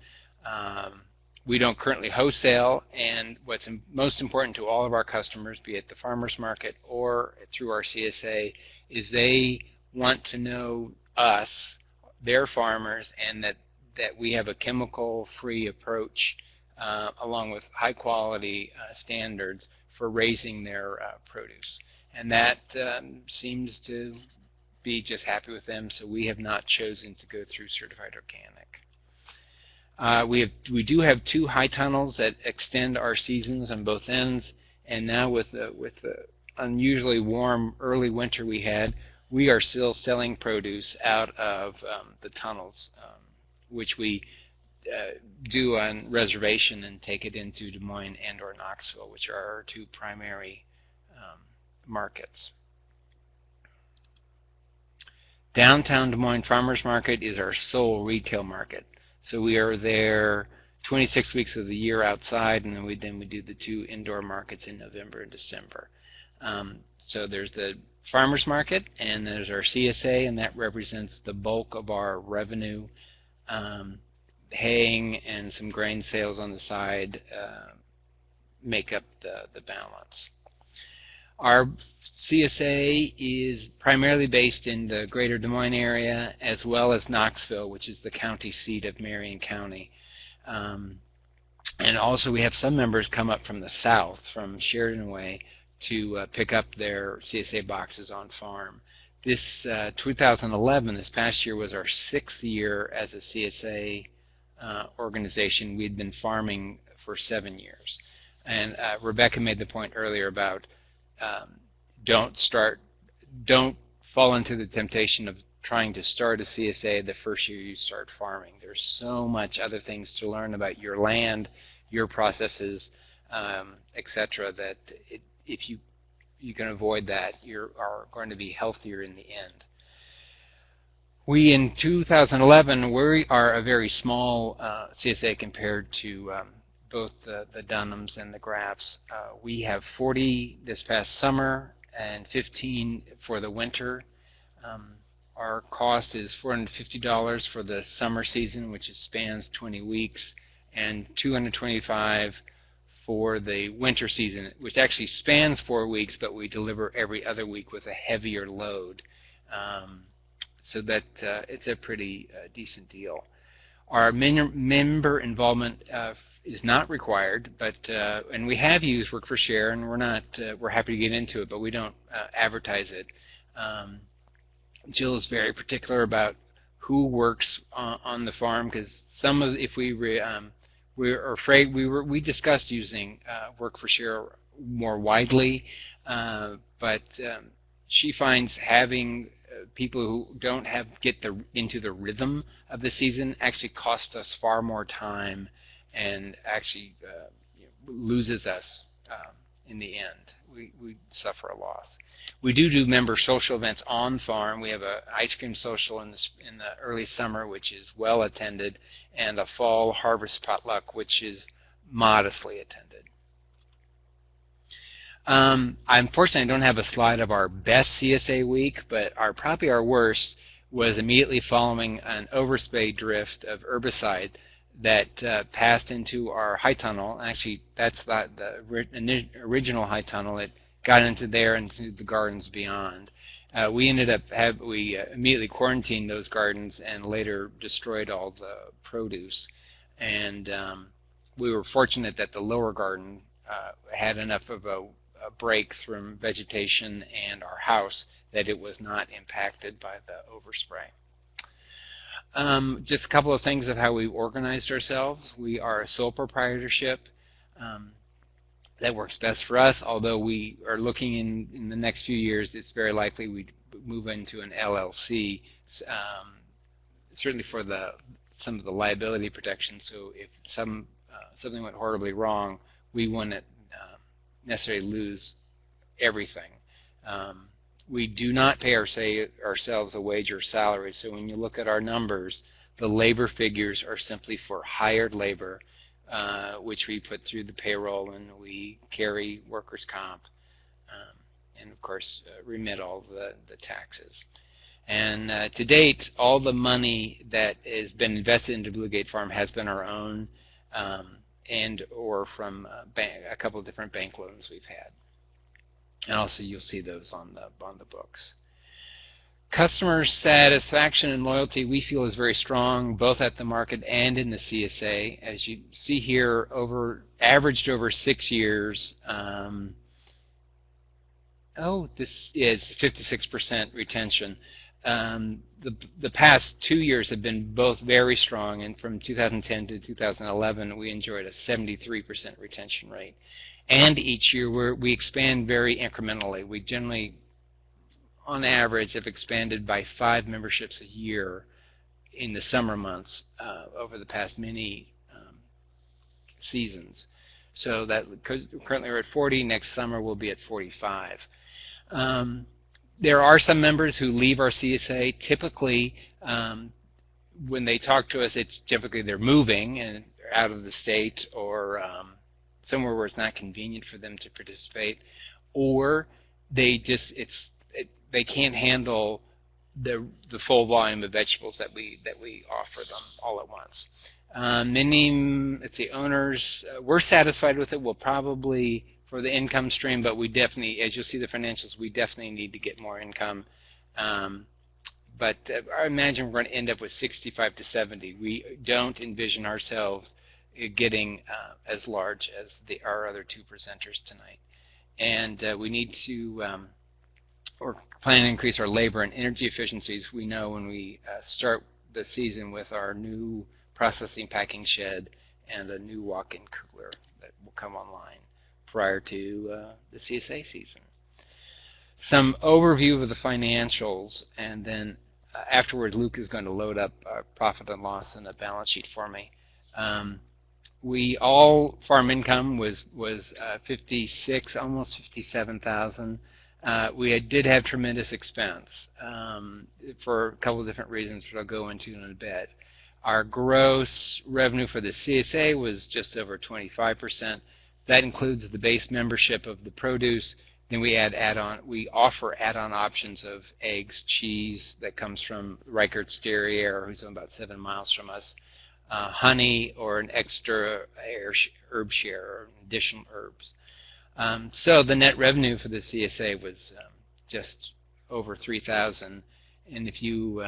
We don't currently wholesale, and what's most important to all of our customers, be it the farmers market or through our CSA, is they want to know us, their farmers, and that we have a chemical-free approach along with high-quality standards for raising their produce. And that seems to be just happy with them, so we have not chosen to go through certified organic. We do have 2 high tunnels that extend our seasons on both ends, and now with the unusually warm early winter we had, we are still selling produce out of the tunnels, which we do on reservation and take it into Des Moines and or Knoxville, which are our 2 primary markets. Downtown Des Moines Farmers Market is our sole retail market. So we are there 26 weeks of the year outside, and then we do the 2 indoor markets in November and December. So there's the farmers market, and there's our CSA, and that represents the bulk of our revenue. Haying and some grain sales on the side make up the balance. Our CSA is primarily based in the greater Des Moines area, as well as Knoxville, which is the county seat of Marion County. And also we have some members come up from the south, from Sheridan way, to pick up their CSA boxes on farm. This 2011, this past year, was our 6th year as a CSA organization. We'd been farming for 7 years. And Rebecca made the point earlier about don't fall into the temptation of trying to start a CSA the first year you start farming. There's so much other things to learn about your land, your processes, etc., that if you can avoid that, you are going to be healthier in the end. We, in 2011, we are a very small CSA compared to both the Dunhams and the Graffs. We have 40 this past summer and 15 for the winter. Our cost is $450 for the summer season, which spans 20 weeks, and $225 for the winter season, which actually spans 4 weeks, but we deliver every other week with a heavier load. So that it's a pretty decent deal. Our member involvement is not required, but and we have used Work for Share, and we're happy to get into it, but we don't advertise it. Jill is very particular about who works on the farm, because we're afraid we discussed using Work for Share more widely, but she finds having people who don't get into the rhythm of the season actually cost us far more time and actually loses us in the end. We suffer a loss. We do member social events on farm. We have an ice cream social in the early summer, which is well attended, and a fall harvest potluck, which is modestly attended. Unfortunately, I don't have a slide of our best CSA week, but probably our worst was immediately following an overspray drift of herbicide that passed into our high tunnel. Actually, that's not the original high tunnel. It got into there and into the gardens beyond. We ended up immediately quarantined those gardens and later destroyed all the produce. And we were fortunate that the lower garden had enough of a break from vegetation and our house that it was not impacted by the overspray. Just a couple of things of how we organized ourselves. We are a sole proprietorship. That works best for us, although we are looking in the next few years, it's very likely we'd move into an LLC, certainly for some of the liability protection. So if something went horribly wrong, we wouldn't necessarily lose everything. We do not pay ourselves a wage or salary, so when you look at our numbers, the labor figures are simply for hired labor, which we put through the payroll, and we carry workers' comp, and of course remit all the taxes. And to date, all the money that has been invested into Blue Gate Farm has been our own, and or from a couple of different bank loans we've had. And also you'll see those on the books. Customer satisfaction and loyalty we feel is very strong, both at the market and in the CSA. As you see here, averaged over 6 years. This is 56% retention. The past 2 years have been both very strong, and from 2010 to 2011 we enjoyed a 73% retention rate. And each year we expand very incrementally. We generally, on average, have expanded by 5 memberships a year in the summer months over the past many seasons. So that currently we're at 40. Next summer we'll be at 45. There are some members who leave our CSA. Typically, when they talk to us, it's typically they're moving and out of the state or somewhere where it's not convenient for them to participate, or they can't handle the full volume of vegetables that we offer them all at once. Let's see, owners, we're satisfied with it. We'll probably, for the income stream, but we definitely, as you'll see the financials, we definitely need to get more income. But I imagine we're going to end up with 65 to 70. We don't envision ourselves getting as large as our other 2 presenters tonight. And we need to, or plan to increase our labor and energy efficiencies. We know when we start the season with our new processing packing shed and a new walk-in cooler that will come online prior to the CSA season. Some overview of the financials, and then afterwards Luke is going to load up profit and loss and a balance sheet for me. All farm income was 56, almost 57,000. We did have tremendous expense for a couple of different reasons, which I'll go into in a bit. Our gross revenue for the CSA was just over 25%. That includes the base membership of the produce. Then we offer add-on options of eggs, cheese that comes from Reichert's Derriere, who's about 7 miles from us, honey, or an extra herb share or additional herbs. So the net revenue for the CSA was just over 3,000, and if you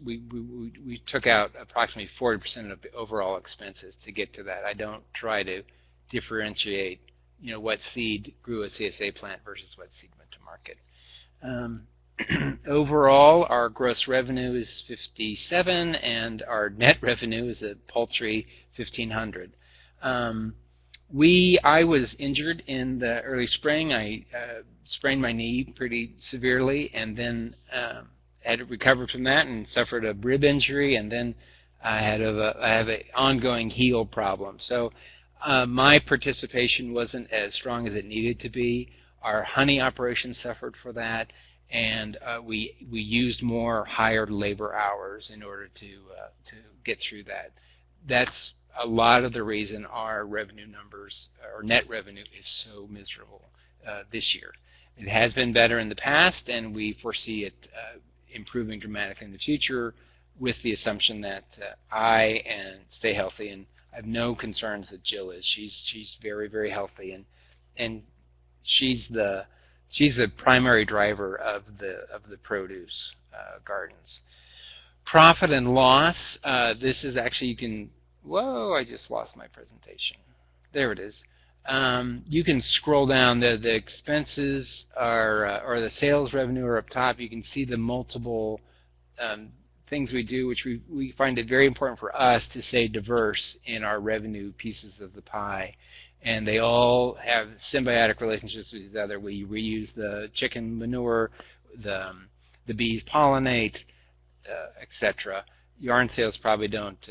we took out approximately 40% of the overall expenses to get to that. I don't try to differentiate, what seed grew a CSA plant versus what seed went to market. Overall, our gross revenue is 57, and our net revenue is a paltry 1,500. I was injured in the early spring. I sprained my knee pretty severely, and then had to recover from that and suffered a rib injury, and then I have an ongoing heel problem. So my participation wasn't as strong as it needed to be. Our honey operation suffered for that, and we used more hired labor hours in order to get through that. That's a lot of the reason our revenue numbers, or net revenue, is so miserable this year. It has been better in the past, and we foresee it improving dramatically in the future, with the assumption that I stay healthy, and I have no concerns that Jill is. She's very, very healthy, and she's the primary driver of the produce gardens. Profit and loss. This is actually, you can. Whoa! I just lost my presentation. There it is. You can scroll down. The expenses are, or the sales revenue are up top. You can see the multiple things we do, which we find it very important for us to stay diverse in our revenue pieces of the pie. And they all have symbiotic relationships with each other. We reuse the chicken manure, the bees pollinate, etc. Yarn sales probably don't,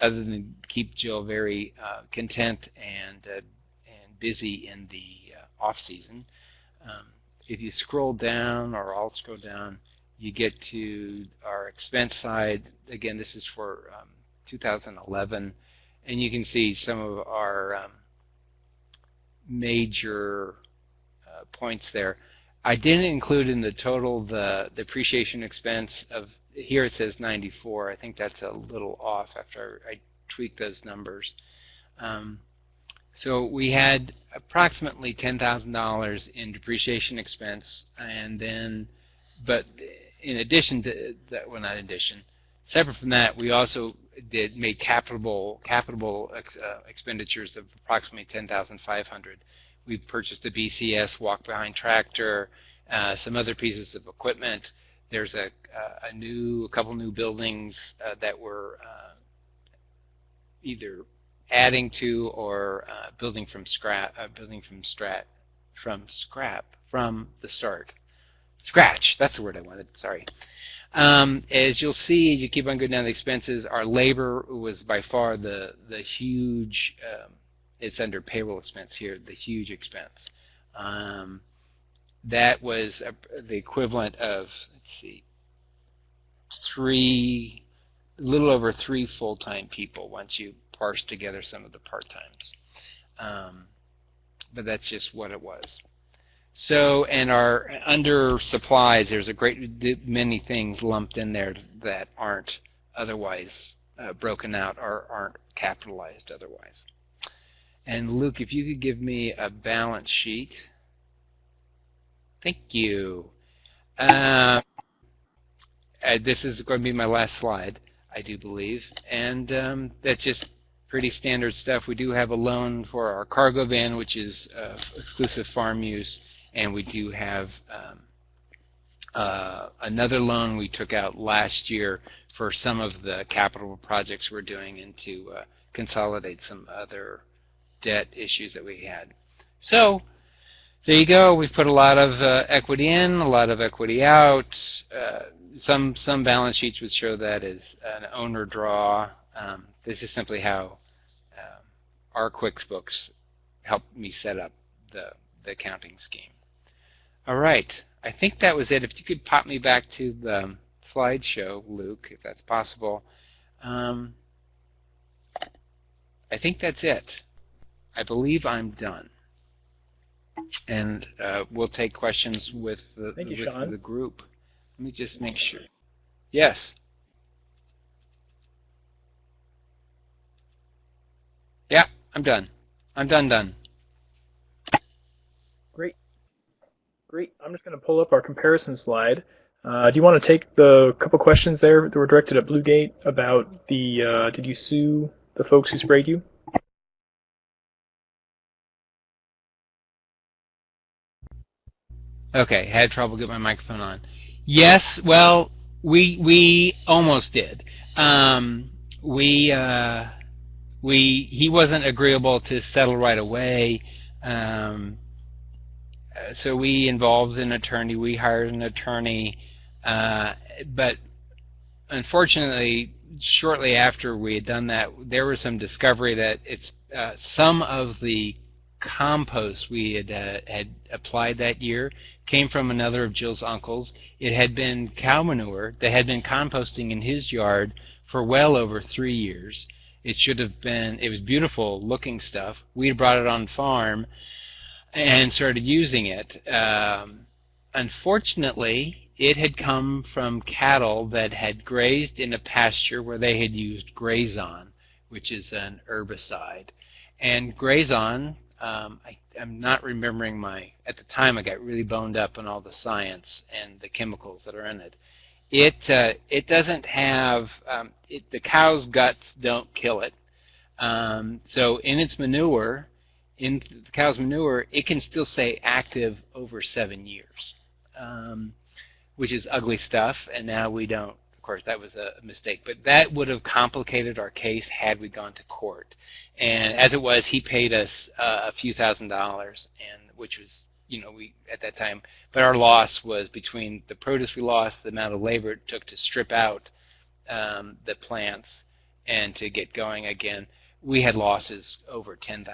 other than keep Jill very content and busy in the off season. If you scroll down, or I'll scroll down, you get to our expense side. Again, this is for 2011, and you can see some of our major points there. I didn't include in the total the depreciation expense of, here it says 94. I think that's a little off after I tweaked those numbers. So we had approximately $10,000 in depreciation expense, and then, but in addition to that, well, not in addition, separate from that, we also made capital expenditures of approximately $10,500. We purchased a BCS walk-behind tractor, some other pieces of equipment. There's a couple new buildings that we're either adding to or building from the start. Scratch, that's the word I wanted, sorry. As you'll see, as you keep on going down the expenses, our labor was by far the huge, it's under payroll expense here, the huge expense. That was the equivalent of, let's see, a little over 3 full-time people once you parse together some of the part-times. But that's just what it was. So, and our under supplies, there's a great many things lumped in there that aren't otherwise broken out or aren't capitalized otherwise. And Luke, if you could give me a balance sheet. Thank you. This is going to be my last slide, I do believe. And that's just pretty standard stuff. We do have a loan for our cargo van, which is exclusive farm use. And we do have another loan we took out last year for some of the capital projects we're doing and to consolidate some other debt issues that we had. So there you go. We've put a lot of equity in, a lot of equity out. Some balance sheets would show that as an owner draw. This is simply how our QuickBooks helped me set up the accounting scheme. All right, I think that was it. If you could pop me back to the slideshow, Luke, if that's possible. I think that's it. I believe I'm done. And we'll take questions with the group. Let me just make sure. Yes. Yeah, I'm done. I'm done. Great. I'm just going to pull up our comparison slide. Do you want to take the couple questions there that were directed at Bluegate about the, did you sue the folks who sprayed you? Okay, had trouble getting my microphone on. Yes, well, we almost did. He wasn't agreeable to settle right away. So we involved an attorney. We hired an attorney, but unfortunately, shortly after we had done that, there was some discovery that it's some of the compost we had applied that year came from another of Jill's uncles. It had been cow manure that had been composting in his yard for well over 3 years, It should have been, it was beautiful looking stuff. We had brought it on farm and started using it. Unfortunately, it had come from cattle that had grazed in a pasture where they had used Grazon, which is an herbicide. And Grazon, I'm not remembering at the time I got really boned up on all the science and the chemicals that are in it. It doesn't have, the cow's guts don't kill it. So in its manure, in the cow's manure, it can still stay active over 7 years, which is ugly stuff, and now we don't. Of course, that was a mistake, but that would have complicated our case had we gone to court. And as it was, he paid us a few $1,000s, and which was, we at that time. But our loss was between the produce we lost, the amount of labor it took to strip out the plants and to get going again. We had losses over $10,000.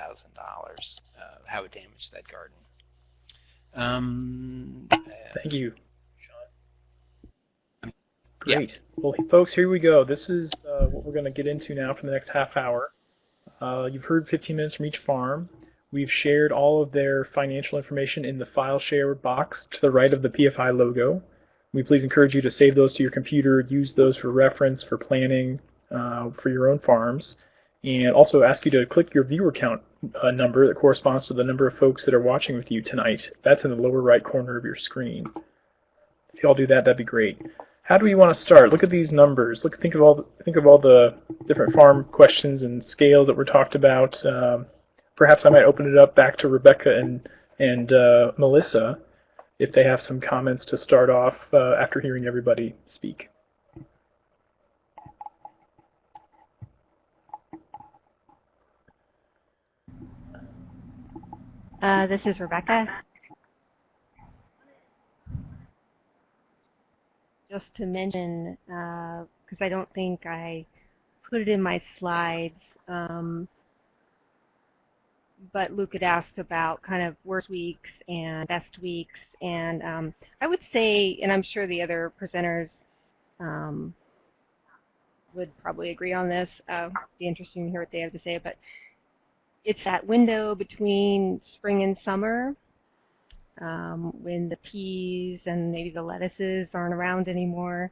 How it damaged that garden. Thank you, Sean. Great. Yeah. Well, folks, here we go. This is what we're going to get into now for the next half hour. You've heard 15 minutes from each farm. We've shared all of their financial information in the file share box to the right of the PFI logo. We please encourage you to save those to your computer, use those for reference, for planning, for your own farms, and also ask you to click your viewer count number that corresponds to the number of folks that are watching with you tonight. That's in the lower right corner of your screen. If you all do that, that'd be great. How do we want to start? Look at these numbers. Think of all the different farm questions and scales that were talked about. Perhaps I might open it up back to Rebecca and Melissa if they have some comments to start off after hearing everybody speak. This is Rebecca. Just to mention, because I don't think I put it in my slides, but Luke had asked about kind of worst weeks and best weeks, and I would say, and I'm sure the other presenters would probably agree on this, be interesting to hear what they have to say, but it's that window between spring and summer when the peas and maybe the lettuces aren't around anymore,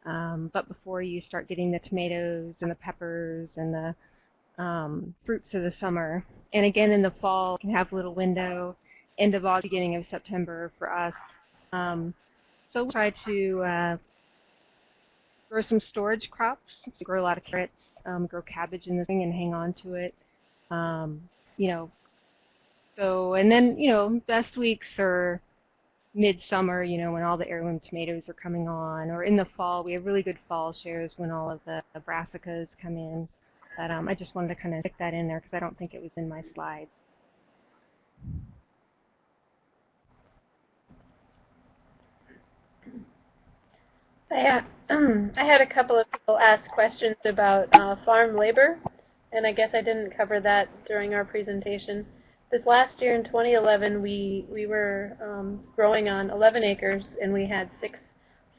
but before you start getting the tomatoes and the peppers and the fruits of the summer. And again, in the fall, you can have a little window, end of August, beginning of September for us. So we try to grow some storage crops, grow a lot of carrots, grow cabbage in the spring and hang on to it. So, and then, best weeks are midsummer, when all the heirloom tomatoes are coming on, or in the fall. We have really good fall shares when all of the brassicas come in. But I just wanted to kind of stick that in there because I don't think it was in my slides. I had a couple of people ask questions about farm labor, and I guess I didn't cover that during our presentation. This last year in 2011, we were growing on 11 acres, and we had 6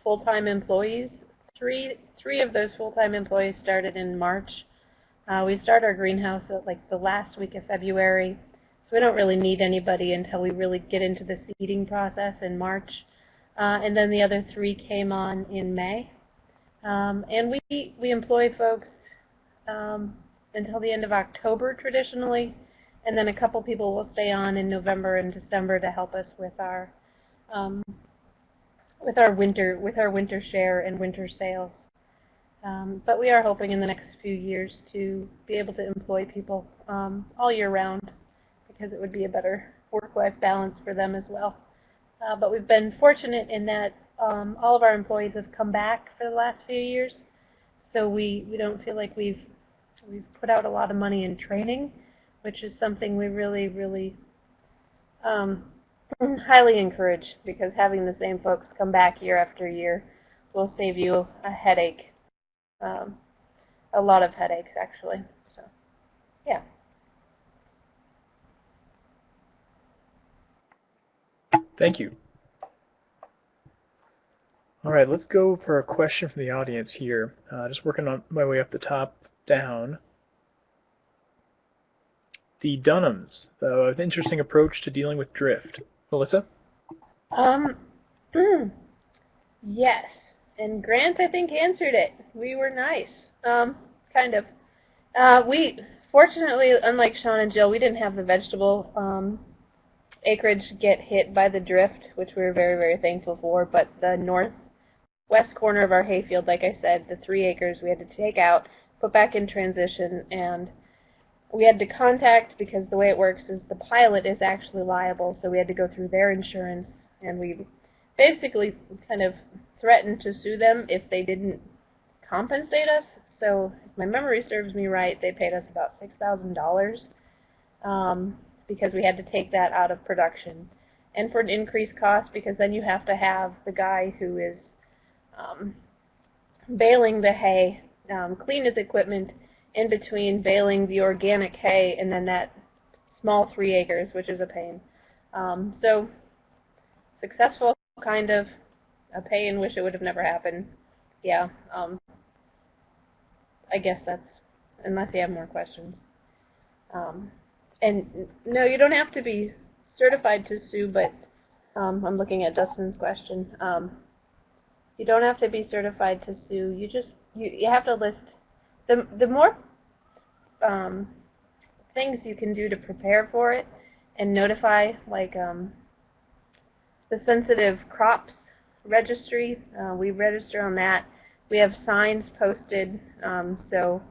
full-time employees. Three of those full-time employees started in March. We start our greenhouse at like the last week of February, so we don't really need anybody until we really get into the seeding process in March. And then the other 3 came on in May. And we employ folks until the end of October traditionally, and then a couple people will stay on in November and December to help us with our winter share and winter sales. But we are hoping in the next few years to be able to employ people all year round, because it would be a better work-life balance for them as well. But we've been fortunate in that all of our employees have come back for the last few years, so we don't feel like we've put out a lot of money in training, which is something we really highly encourage, because having the same folks come back year after year will save you a headache, a lot of headaches actually. So, yeah. Thank you. All right, let's go for a question from the audience here. Just working on my way up the top down. the Dunhams, an interesting approach to dealing with drift. Melissa? Yes. And Grant, I think, answered it. We were nice. Kind of. We, fortunately, unlike Sean and Jill, we didn't have the vegetable acreage get hit by the drift, which we were very, very thankful for. But the northwest corner of our hayfield, like I said, the 3 acres we had to take out, put back in transition, and we had to contact, because the way it works is the pilot is actually liable, so we had to go through their insurance, and we basically kind of threatened to sue them if they didn't compensate us. So if my memory serves me right, they paid us about $6,000 because we had to take that out of production. And for an increased cost, because then you have to have the guy who is baling the hay clean his equipment in between baling the organic hay and then that small 3 acres, which is a pain. So successful, kind of, a pain, wish it would have never happened. Yeah, I guess that's, unless you have more questions. And no, you don't have to be certified to sue, but I'm looking at Dustin's question. You don't have to be certified to sue. You just, you have to list the more things you can do to prepare for it and notify, like the sensitive crops registry. We register on that. We have signs posted so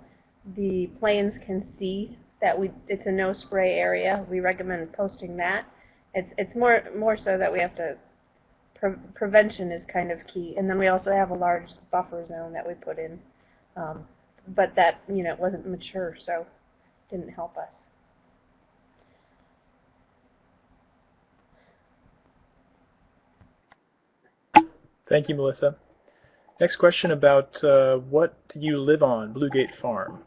the planes can see that it's a no spray area. We recommend posting that. It's more so that we have to, prevention is kind of key. And then we also have a large buffer zone that we put in. But that, it wasn't mature, so it didn't help us. Thank you, Melissa. Next question about what do you live on, Bluegate Farm?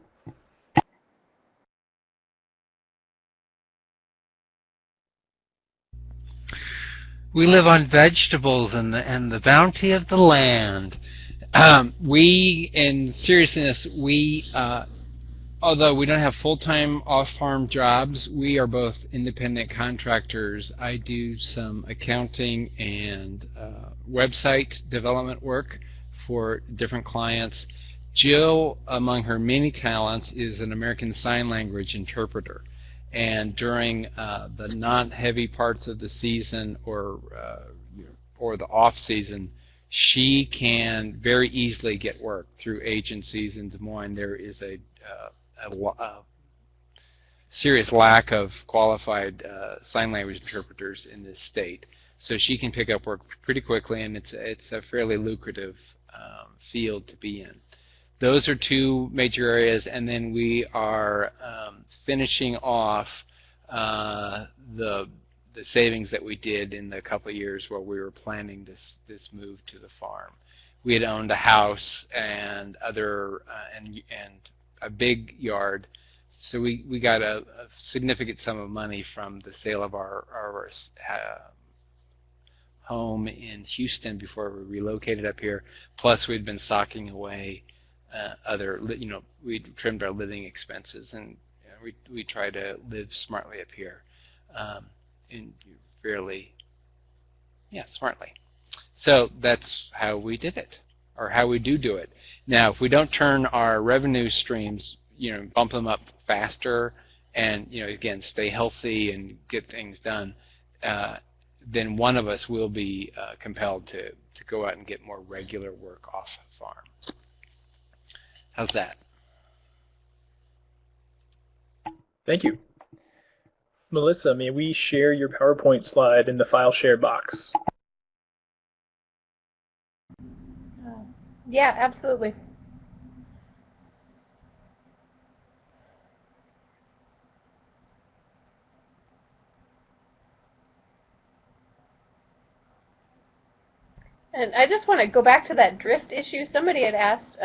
We live on vegetables and the bounty of the land. In seriousness, although we don't have full-time off-farm jobs, we are both independent contractors. I do some accounting and website development work for different clients. Jill, among her many talents, is an American Sign Language interpreter. And during the non-heavy parts of the season or the off-season, she can very easily get work through agencies in Des Moines. There is a serious lack of qualified sign language interpreters in this state. So she can pick up work pretty quickly, and it's a fairly lucrative field to be in. Those are 2 major areas, and then we are finishing off the savings that we did in the couple of years where we were planning this move to the farm. We had owned a house and and a big yard, so we got a significant sum of money from the sale of our home in Houston before we relocated up here. Plus, we'd been stocking away we trimmed our living expenses, and we try to live smartly up here, smartly. So that's how we did it, or how we do it. Now, if we don't turn our revenue streams, bump them up faster, and again, stay healthy and get things done, then one of us will be compelled to go out and get more regular work off farm. How's that? Thank you. Melissa, may we share your PowerPoint slide in the file share box? Yeah, absolutely. And I just want to go back to that drift issue. Somebody had asked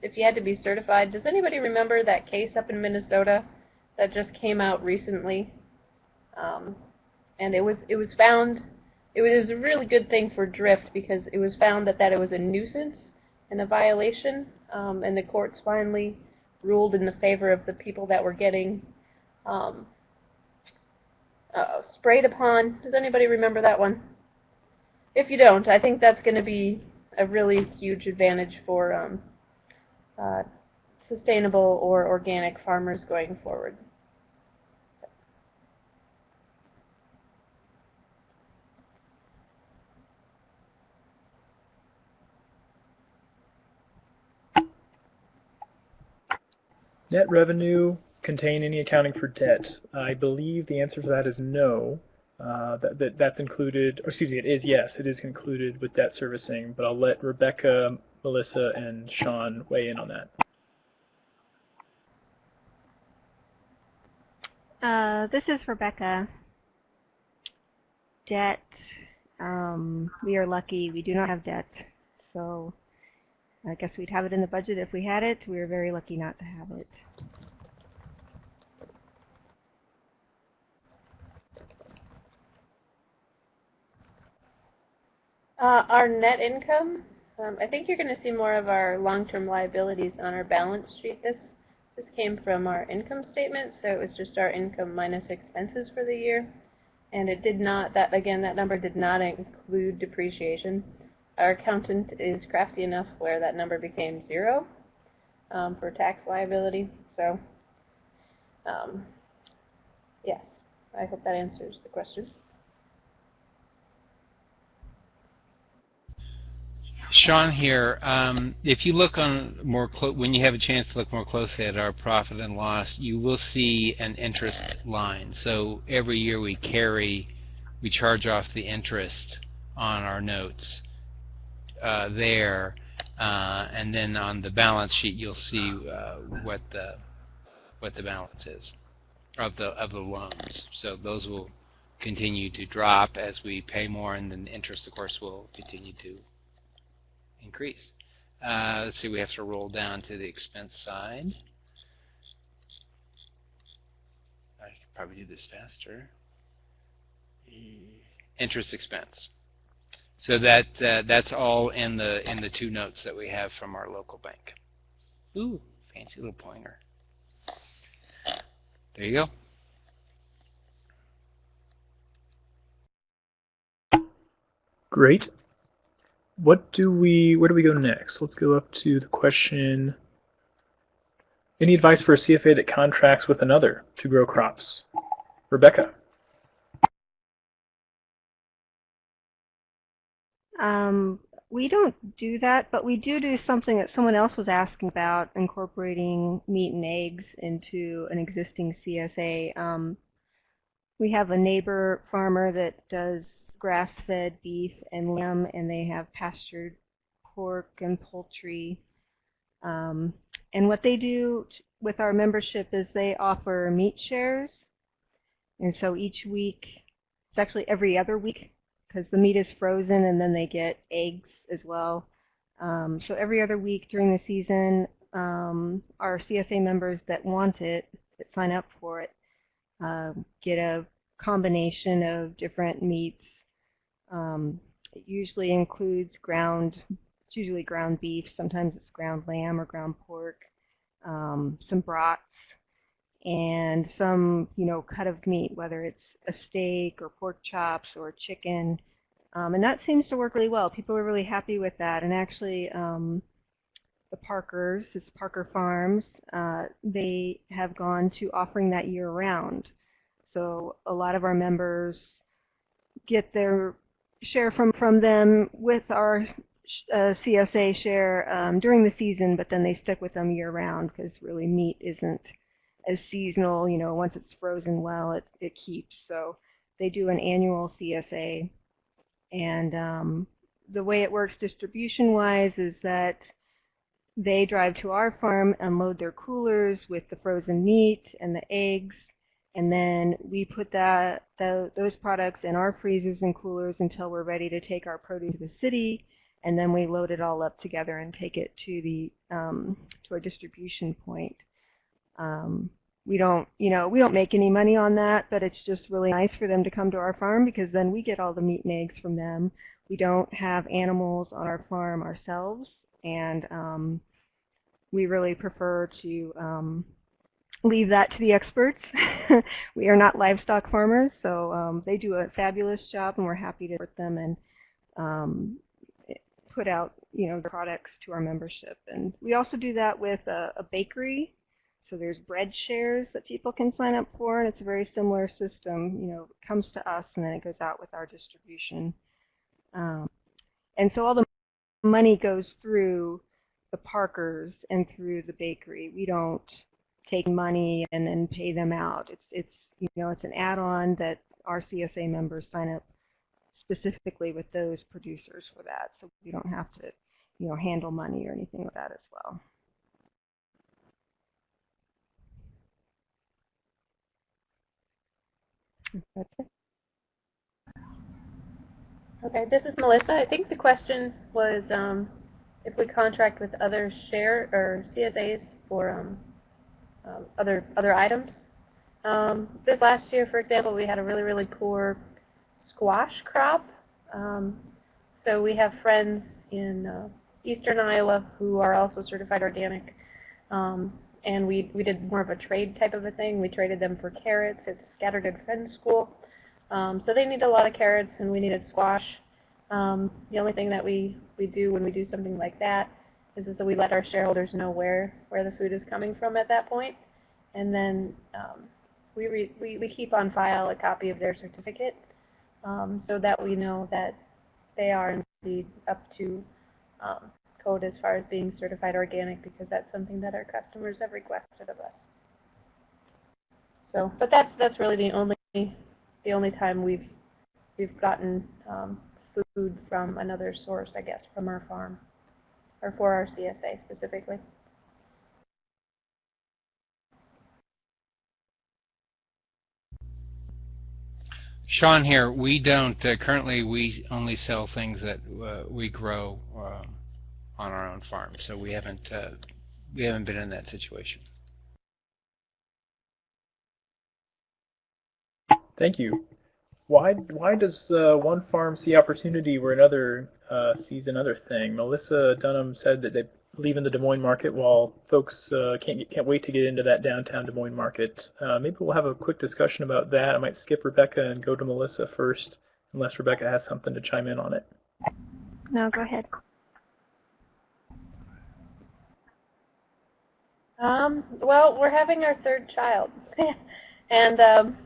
if you had to be certified. Does anybody remember that case up in Minnesota that just came out recently? And it was found, it was a really good thing for drift because it was found that it was a nuisance and a violation, and the courts finally ruled in the favor of the people that were getting Sprayed upon. Does anybody remember that one? If you don't, I think that's going to be a really huge advantage for sustainable or organic farmers going forward. Net revenue contain any accounting for debt? I believe the answer to that is no. That's included, or excuse me, it is, yes, it is included with debt servicing, but I'll let Rebecca, Melissa, and Sean weigh in on that. This is Rebecca. Debt, we are lucky. We do not have debt, so I guess we'd have it in the budget if we had it. We are very lucky not to have it. Our net income, I think you're going to see more of our long-term liabilities on our balance sheet. This came from our income statement, so it was just our income minus expenses for the year. And it did not, that number did not include depreciation. Our accountant is crafty enough where that number became 0 for tax liability. So, yes, I hope that answers the question. Sean here. If you look on when you have a chance to look more closely at our profit and loss, you will see an interest line. So every year we charge off the interest on our notes there, and then on the balance sheet you'll see what the balance is of the loans. So those will continue to drop as we pay more, and then the interest, of course, will continue to increase. Let's see, we have to roll down to the expense side. I could probably do this faster. Interest expense. So that's all in the 2 notes that we have from our local bank. Ooh, fancy little pointer. There you go. Great. Where do we go next? Let's go up to the question, any advice for a CFA that contracts with another to grow crops? Rebecca. We don't do that, but we do something that someone else was asking about, incorporating meat and eggs into an existing CSA. We have a neighbor farmer that does grass-fed beef and lamb, and they have pastured pork and poultry. And what they do with our membership is they offer meat shares. And so each week, it's actually every other week, because the meat is frozen and then they get eggs as well. So every other week during the season, our CSA members that want it, that sign up for it, get a combination of different meats. It usually includes it's usually ground beef, sometimes it's ground lamb or ground pork, some brats, and some, cut of meat, whether it's a steak or pork chops or chicken. And that seems to work really well. People are really happy with that. And actually, the Parkers, it's Parker Farms, they have gone to offering that year-round. So a lot of our members get their share from them with our CSA share during the season, but then they stick with them year-round because really meat isn't as seasonal. Once it's frozen well, it keeps. So they do an annual CSA. And the way it works distribution-wise is that they drive to our farm and load their coolers with the frozen meat and the eggs, and then we put those products in our freezers and coolers until we're ready to take our produce to the city, and then we load it all up together and take it to our distribution point. We don't make any money on that, but it's just really nice for them to come to our farm because then we get all the meat and eggs from them. We don't have animals on our farm ourselves, and we really prefer to leave that to the experts. We are not livestock farmers, so they do a fabulous job, and we're happy to support them and put out, their products to our membership. And we also do that with a bakery. So there's bread shares that people can sign up for, and it's a very similar system. It comes to us, and then it goes out with our distribution. And so all the money goes through the Parkers and through the bakery. We don't take money and then pay them out. It's an add-on that our CSA members sign up specifically with those producers for that, so we don't have to handle money or anything like that as well. That's it. Okay, this is Melissa. I think the question was if we contract with other share or CSAs for other items. This last year, for example, we had a really, really poor squash crop. So we have friends in eastern Iowa who are also certified organic. And we did more of a trade type of a thing. We traded them for carrots. It's Scattered at Friends School. So they need a lot of carrots, and we needed squash. The only thing that we do when we do something like that is that we let our shareholders know where the food is coming from at that point. And then we keep on file a copy of their certificate so that we know that they are indeed up to code as far as being certified organic, because that's something that our customers have requested of us. So, but that's really the only time we've gotten food from another source, I guess, from our farm, or for our CSA specifically. Sean here. We don't currently. We only sell things that we grow on our own farm, so we haven't been in that situation. Thank you. Why does one farm see opportunity where another sees another thing? Melissa Dunham said that they believe in the Des Moines market, while folks can't wait to get into that downtown Des Moines market. Maybe we'll have a quick discussion about that. I might skip Rebecca and go to Melissa first, unless Rebecca has something to chime in on it. No, go ahead. Well, we're having our third child, and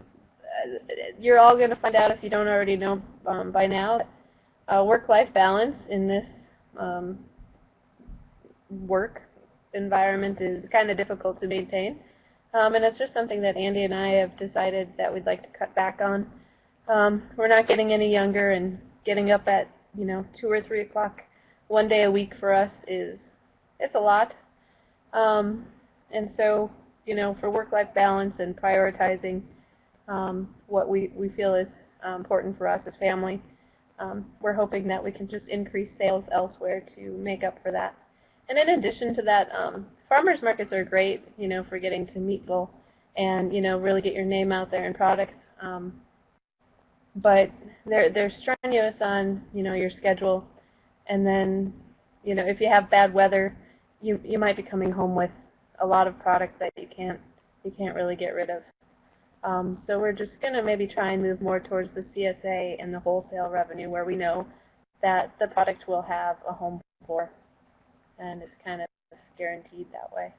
you're all going to find out, if you don't already know by now, work-life balance in this work environment is kind of difficult to maintain, and it's just something that Andy and I have decided that we'd like to cut back on. We're not getting any younger, and getting up at 2 or 3 o'clock one day a week for us it's a lot. And so, for work-life balance and prioritizing what we feel is important for us as family, we're hoping that we can just increase sales elsewhere to make up for that. And in addition to that, farmers markets are great, for getting to meet people and, really get your name out there in products. But they're strenuous on, your schedule. And then, if you have bad weather, you might be coming home with a lot of product that you can't really get rid of. So we're just going to maybe try and move more towards the CSA and the wholesale revenue, where we know that the product will have a home for, and it's kind of guaranteed that way.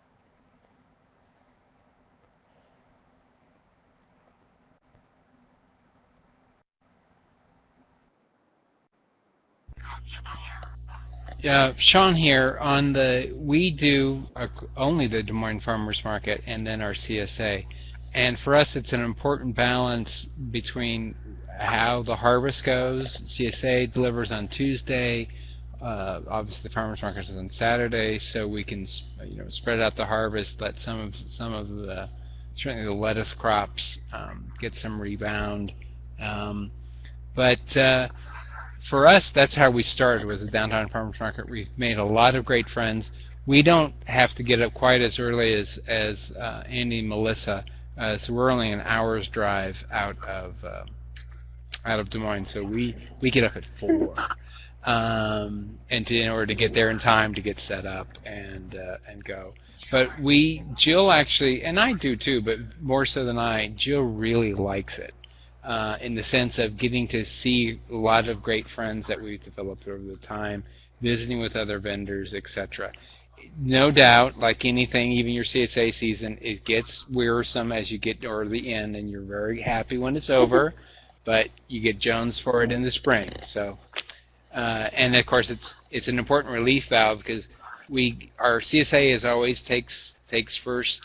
Sean here. We do only the Des Moines Farmers Market and then our CSA, and for us it's an important balance between how the harvest goes. CSA delivers on Tuesday. Obviously, the farmers market is on Saturday, so we can spread out the harvest. Let some of the certainly the lettuce crops get some rebound, but. For us, that's how we started with the downtown farmers market. We've made a lot of great friends. We don't have to get up quite as early as Andy and Melissa, so we're only an hour's drive out of Des Moines. So we get up at 4, in order to get there in time to get set up and go. But Jill actually, and I do too, but more so than I, Jill really likes it in the sense of getting to see a lot of great friends that we've developed over the time, visiting with other vendors, etc. No doubt, like anything, even your CSA season, it gets wearisome as you get toward the end, and you're very happy when it's over, but you get Jones for it in the spring. So, and of course, it's an important relief valve because our CSA is always takes first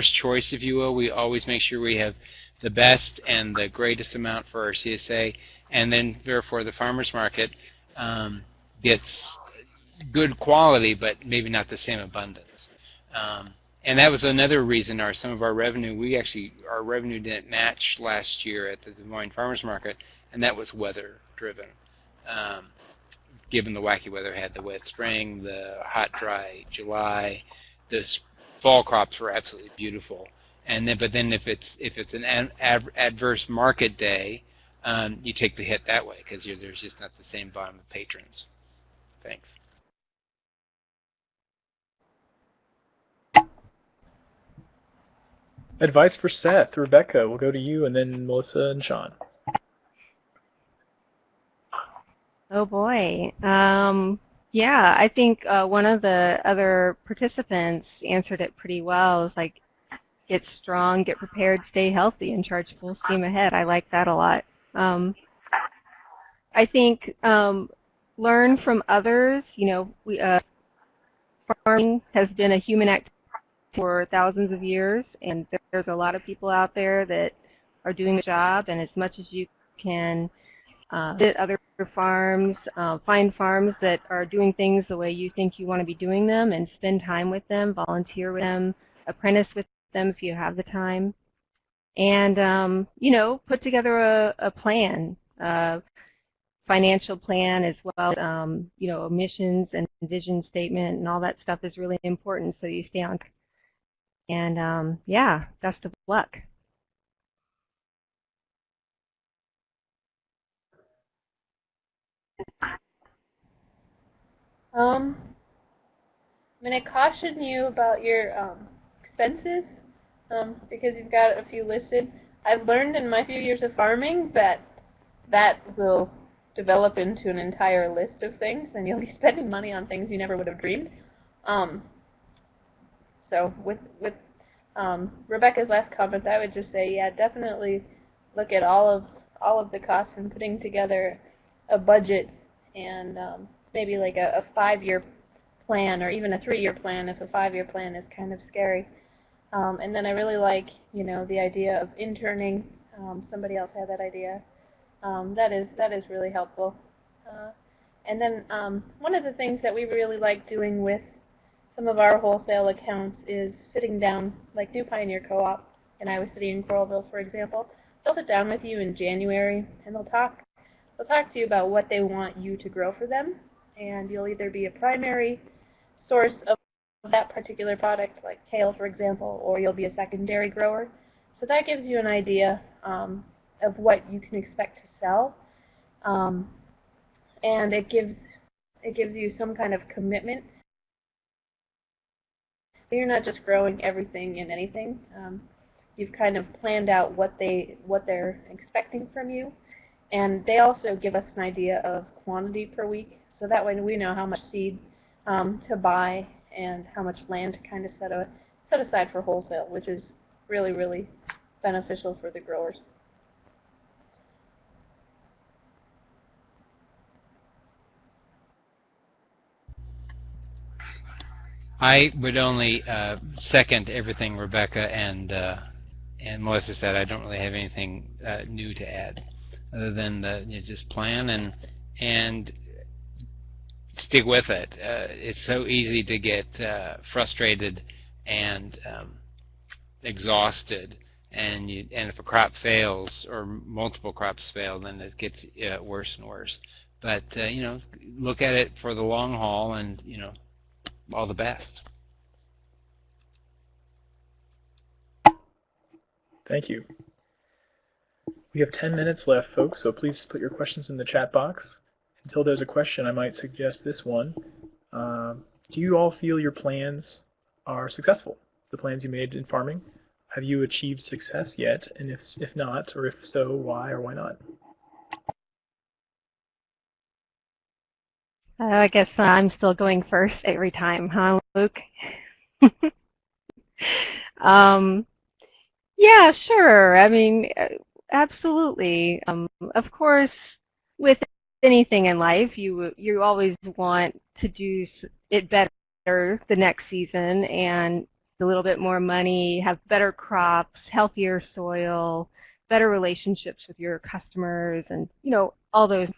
choice, if you will. We always make sure we have the best and the greatest amount for our CSA, and then therefore the farmers market gets good quality, but maybe not the same abundance. And that was another reason some of our revenue, our revenue didn't match last year at the Des Moines Farmers Market, and that was weather driven. Given the wacky weather, had the wet spring, the hot, dry July, the fall crops were absolutely beautiful. And then, but then if it's an adverse market day, you take the hit that way because there's just not the same volume of patrons. Thanks. Advice for Seth. Rebecca, we'll go to you, and then Melissa and Sean. Oh boy. Yeah, I think one of the other participants answered it pretty well. It's like, get strong, get prepared, stay healthy, and charge full steam ahead. I like that a lot. I think learn from others. You know, farming has been a human activity for thousands of years, and there's a lot of people out there that are doing the job, and as much as you can visit other farms, find farms that are doing things the way you think you want to be doing them, and spend time with them, volunteer with them, apprentice with them if you have the time, and you know, put together a plan, financial plan as well. You know, missions and vision statement and all that stuff is really important, so you stay on. And yeah, best of luck. I'm going to caution you about your expenses because you've got a few listed. I've learned in my few years of farming that will develop into an entire list of things, and you'll be spending money on things you never would have dreamed. So with Rebecca's last comment, I would just say, yeah, definitely look at all of the costs and putting together a budget, and maybe like a 5-year plan, or even a 3-year plan if a 5-year plan is kind of scary. And then I really like, you know, the idea of interning. Somebody else had that idea. That is really helpful. And then one of the things that we really like doing with some of our wholesale accounts is sitting down, like New Pioneer Co-op in Iowa City and Coralville, for example. They'll sit down with you in January, and they'll talk to you about what they want you to grow for them, and you'll either be a primary source of that particular product, like kale, for example, or you'll be a secondary grower. So that gives you an idea of what you can expect to sell, and it gives you some kind of commitment. You're not just growing everything and anything. You've kind of planned out what they're expecting from you, and they also give us an idea of quantity per week, so that way we know how much seed to buy and how much land to kind of set aside for wholesale, which is really, really beneficial for the growers. I would only second everything Rebecca and Melissa said. I don't really have anything new to add, other than just plan and stick with it. It's so easy to get frustrated and exhausted, and if a crop fails or multiple crops fail, then it gets worse and worse. But you know, look at it for the long haul, and you know, all the best. Thank you. We have 10 minutes left, folks, so please put your questions in the chat box. Until there's a question, I might suggest this one. Do you all feel your plans are successful, the plans you made in farming. Have you achieved success yet? And if not, or if so, why or why not? I guess I'm still going first every time, huh, Luke? Yeah, sure. I mean, absolutely. Of course, with anything in life, you always want to do it better the next season and a little bit more money, have better crops, healthier soil, better relationships with your customers, and all those.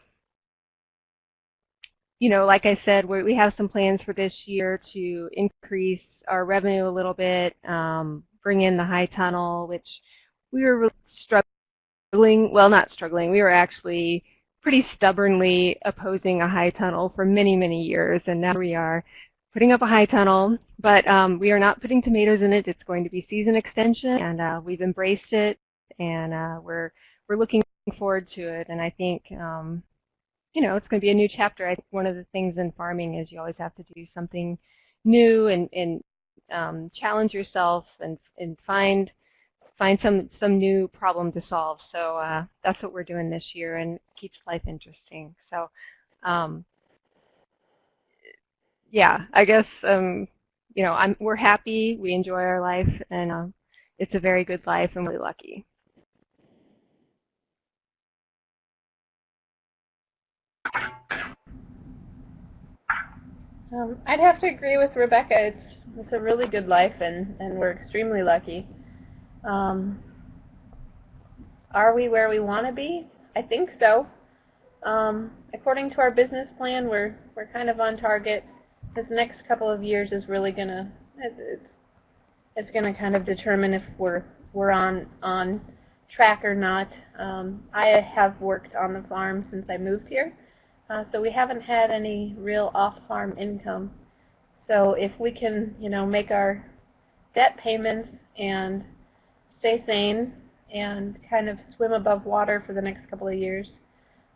Like I said, we have some plans for this year to increase our revenue a little bit, bring in the high tunnel, which we were really struggling, well, not struggling, we were actually pretty stubbornly opposing a high tunnel for many, many years, and now we are putting up a high tunnel, but we are not putting tomatoes in it. It's going to be season extension, and we've embraced it, and we're looking forward to it, and I think it's going to be a new chapter. I think one of the things in farming is you always have to do something new and challenge yourself and find some new problem to solve. So that's what we're doing this year, and it keeps life interesting. So yeah, I guess we're happy. We enjoy our life, and it's a very good life, and we're really lucky. I'd have to agree with Rebecca. It's a really good life, and we're extremely lucky. Are we where we want to be? I think so. According to our business plan, we're kind of on target. This next couple of years is really gonna it's gonna kind of determine if we're on track or not. I have worked on the farm since I moved here. So we haven't had any real off-farm income. So if we can, make our debt payments and stay sane and kind of swim above water for the next couple of years,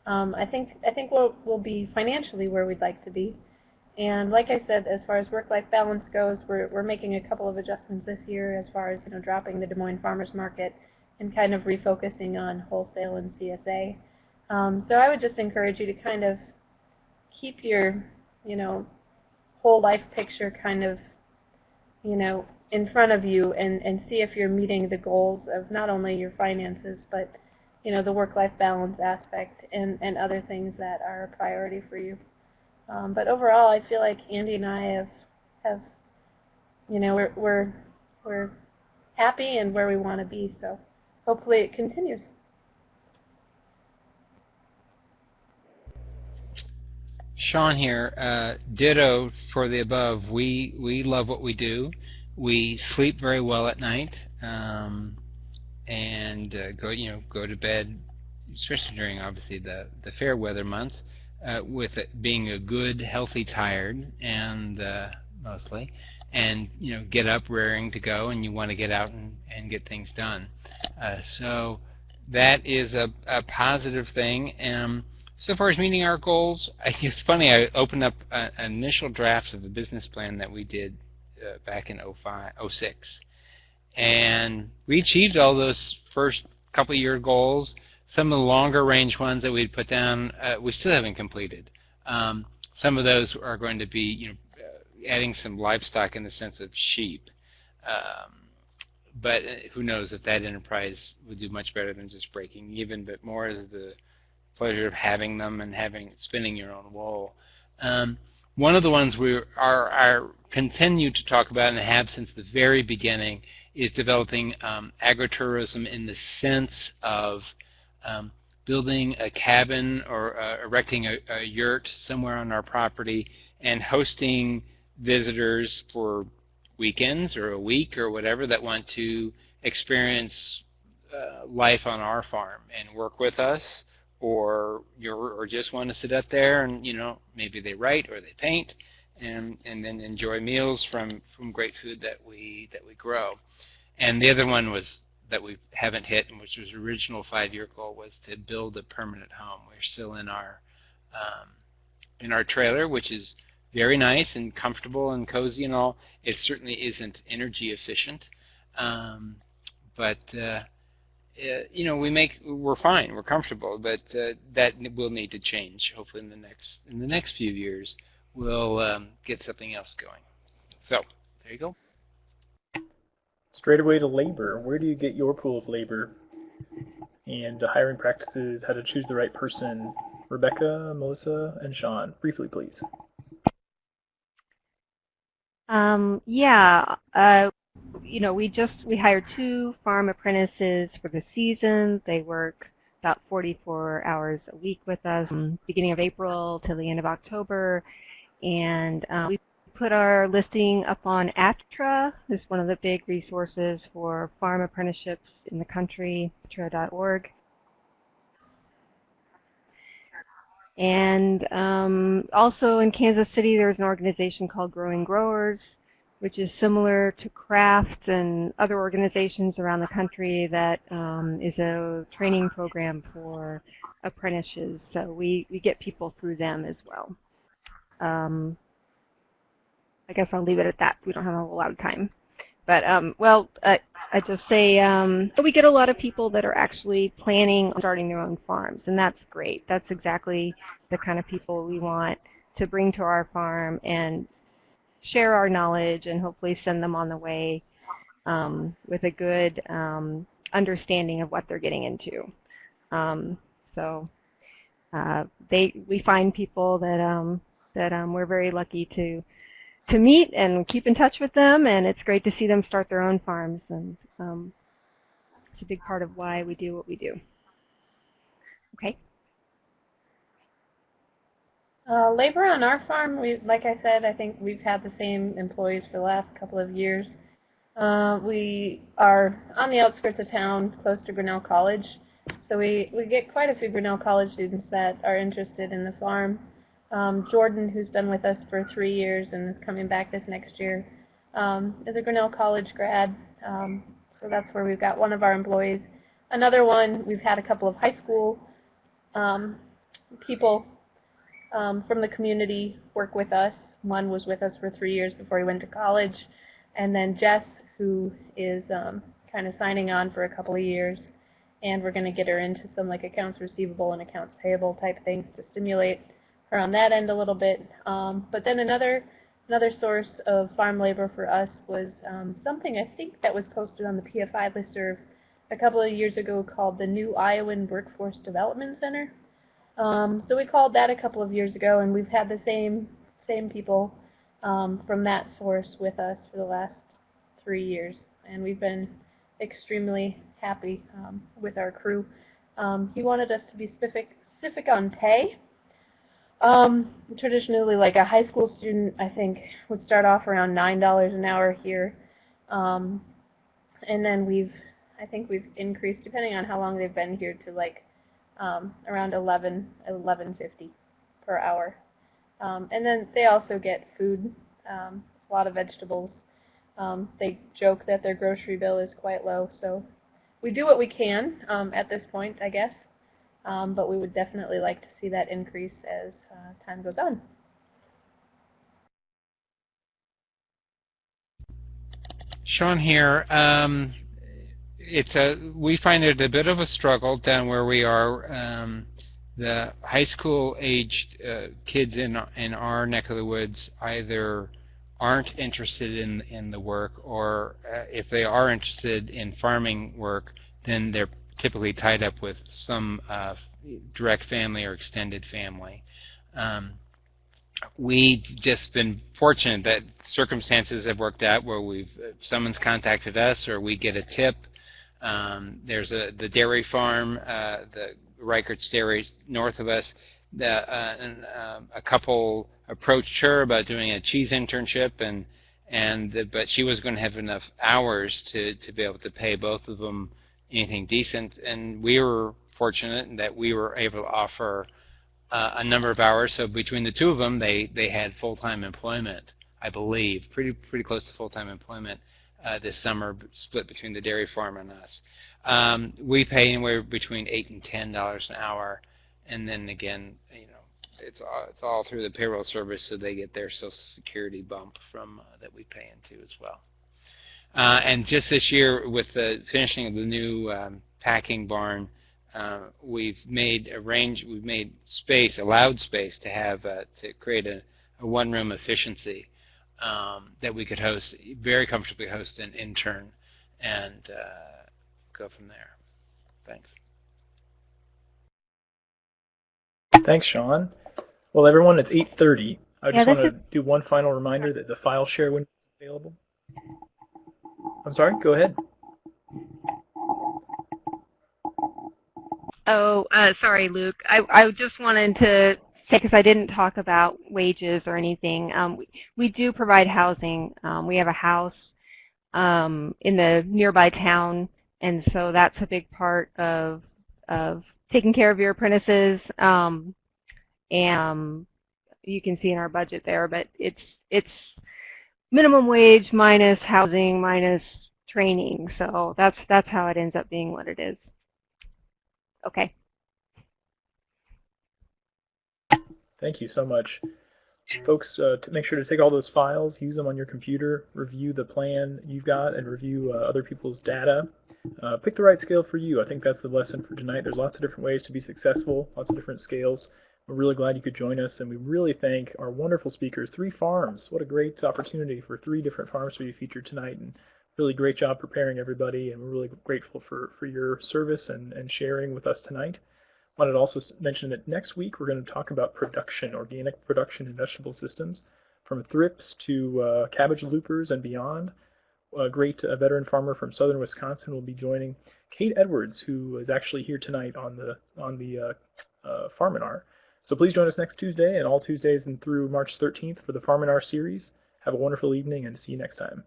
I think we'll be financially where we'd like to be. And like I said, as far as work-life balance goes, we're making a couple of adjustments this year as far as dropping the Des Moines Farmers Market and kind of refocusing on wholesale and CSA. So I would just encourage you to kind of keep your, whole life picture kind of, in front of you and see if you're meeting the goals of not only your finances, but, the work-life balance aspect and other things that are a priority for you. But overall, I feel like Andy and I have we're happy and where we want to be. So hopefully it continues. Sean here. Ditto for the above. We love what we do. We sleep very well at night, and go to bed, especially during obviously the fair weather months, with it being a good, healthy, tired, and mostly, and get up raring to go, and you want to get out and get things done. So that is a positive thing. So far as meeting our goals, it's funny, I opened up an initial draft of the business plan that we did back in 06. And we achieved all those first couple year goals. Some of the longer range ones that we'd put down, we still haven't completed. Some of those are going to be adding some livestock in the sense of sheep. But who knows if that enterprise would do much better than just breaking even, but more as the pleasure of having them and spinning your own wool. One of the ones we are continue to talk about and have since the very beginning is developing agritourism in the sense of building a cabin or erecting a yurt somewhere on our property and hosting visitors for weekends or a week or whatever that want to experience life on our farm and work with us, or just want to sit up there and maybe they write or they paint and then enjoy meals from great food that we grow. And the other one was that we haven't hit, and which was the original 5-year goal, was to build a permanent home. We're still in our trailer, which is very nice and comfortable and cozy and all. It certainly isn't energy efficient, but you know, we're fine, we're comfortable, but that will need to change. Hopefully, in the next few years, we'll get something else going. So there you go. Straight away to labor. Where do you get your pool of labor? And hiring practices, how to choose the right person. Rebecca, Melissa, and Sean, briefly, please. Yeah, you know, we hired 2 farm apprentices for the season. They work about 44 hours a week with us, beginning of April till the end of October. And we put our listing up on ATTRA. It's one of the big resources for farm apprenticeships in the country, attra.org. And also in Kansas City, there's an organization called Growing Growers, which is similar to CRAFT and other organizations around the country that is a training program for apprentices. So we get people through them as well. I guess I'll leave it at that. We don't have a lot of time. But, well, I just say we get a lot of people that are actually planning on starting their own farms, and that's great. That's exactly the kind of people we want to bring to our farm and share our knowledge and hopefully send them on the way with a good understanding of what they're getting into. We find people that we're very lucky to meet and keep in touch with them, and it's great to see them start their own farms, and it's a big part of why we do what we do. Okay. Labor on our farm, like I said, I think we've had the same employees for the last couple of years. We are on the outskirts of town, close to Grinnell College, so we get quite a few Grinnell College students that are interested in the farm. Jordan, who's been with us for 3 years and is coming back this next year, is a Grinnell College grad, so that's where we've got one of our employees. Another one, we've had a couple of high school people from the community work with us. One was with us for 3 years before he went to college, and then Jess, who is kind of signing on for a couple of years, and we're going to get her into some like accounts receivable and accounts payable type things to stimulate her on that end a little bit. But then another source of farm labor for us was something I think that was posted on the PFI listserv a couple of years ago called the New Iowan Workforce Development Center. So we called that a couple of years ago, and we've had the same people from that source with us for the last 3 years, and we've been extremely happy with our crew. He wanted us to be specific on pay. Traditionally, like a high school student, I think, would start off around $9 an hour here, and then I think we've increased, depending on how long they've been here, to like around $11.50 per hour. And then they also get food, a lot of vegetables. They joke that their grocery bill is quite low, so we do what we can at this point, I guess. But we would definitely like to see that increase as time goes on. Sean here. We find it a bit of a struggle down where we are. The high school aged kids in our neck of the woods either aren't interested in the work, or if they are interested in farming work, then they're typically tied up with some direct family or extended family. We've just been fortunate that circumstances have worked out where someone's contacted us or we get a tip. There's the dairy farm, the Reichert's Dairy north of us, a couple approached her about doing a cheese internship, but she was going to have enough hours to be able to pay both of them anything decent, and we were fortunate that we were able to offer a number of hours. So between the two of them, they had full-time employment, I believe, pretty close to full-time employment this summer, split between the dairy farm and us. We pay anywhere between $8 and $10 an hour, and then again, it's all through the payroll service, so they get their Social Security bump from that we pay into as well. And just this year, with the finishing of the new packing barn, we've made space, allowed space to have to create a one-room efficiency that we could very comfortably host an intern and go from there. Thanks. Thanks, Sean. Well, everyone, it's 8:30. I just want to do one final reminder that the file share window is available. I'm sorry, go ahead. Oh, sorry, Luke. I just wanted to say, because I didn't talk about wages or anything, we do provide housing. We have a house in the nearby town, and so that's a big part of taking care of your apprentices. And you can see in our budget there, but it's minimum wage minus housing minus training. So that's how it ends up being what it is. Okay. Thank you so much. Folks, to make sure to take all those files, use them on your computer, review the plan you've got, and review other people's data. Pick the right scale for you. I think that's the lesson for tonight. There's lots of different ways to be successful, lots of different scales. We're really glad you could join us, and we really thank our wonderful speakers, 3 farms. What a great opportunity for 3 different farms to be featured tonight, and really great job preparing everybody, and we're really grateful for your service and sharing with us tonight. I wanted to also mention that next week we're going to talk about production, organic production in vegetable systems, from thrips to cabbage loopers and beyond. A great veteran farmer from southern Wisconsin will be joining Kate Edwards, who is actually here tonight on the Farminar. So please join us next Tuesday and all Tuesdays and through March 13th for the Farminar series. Have a wonderful evening and see you next time.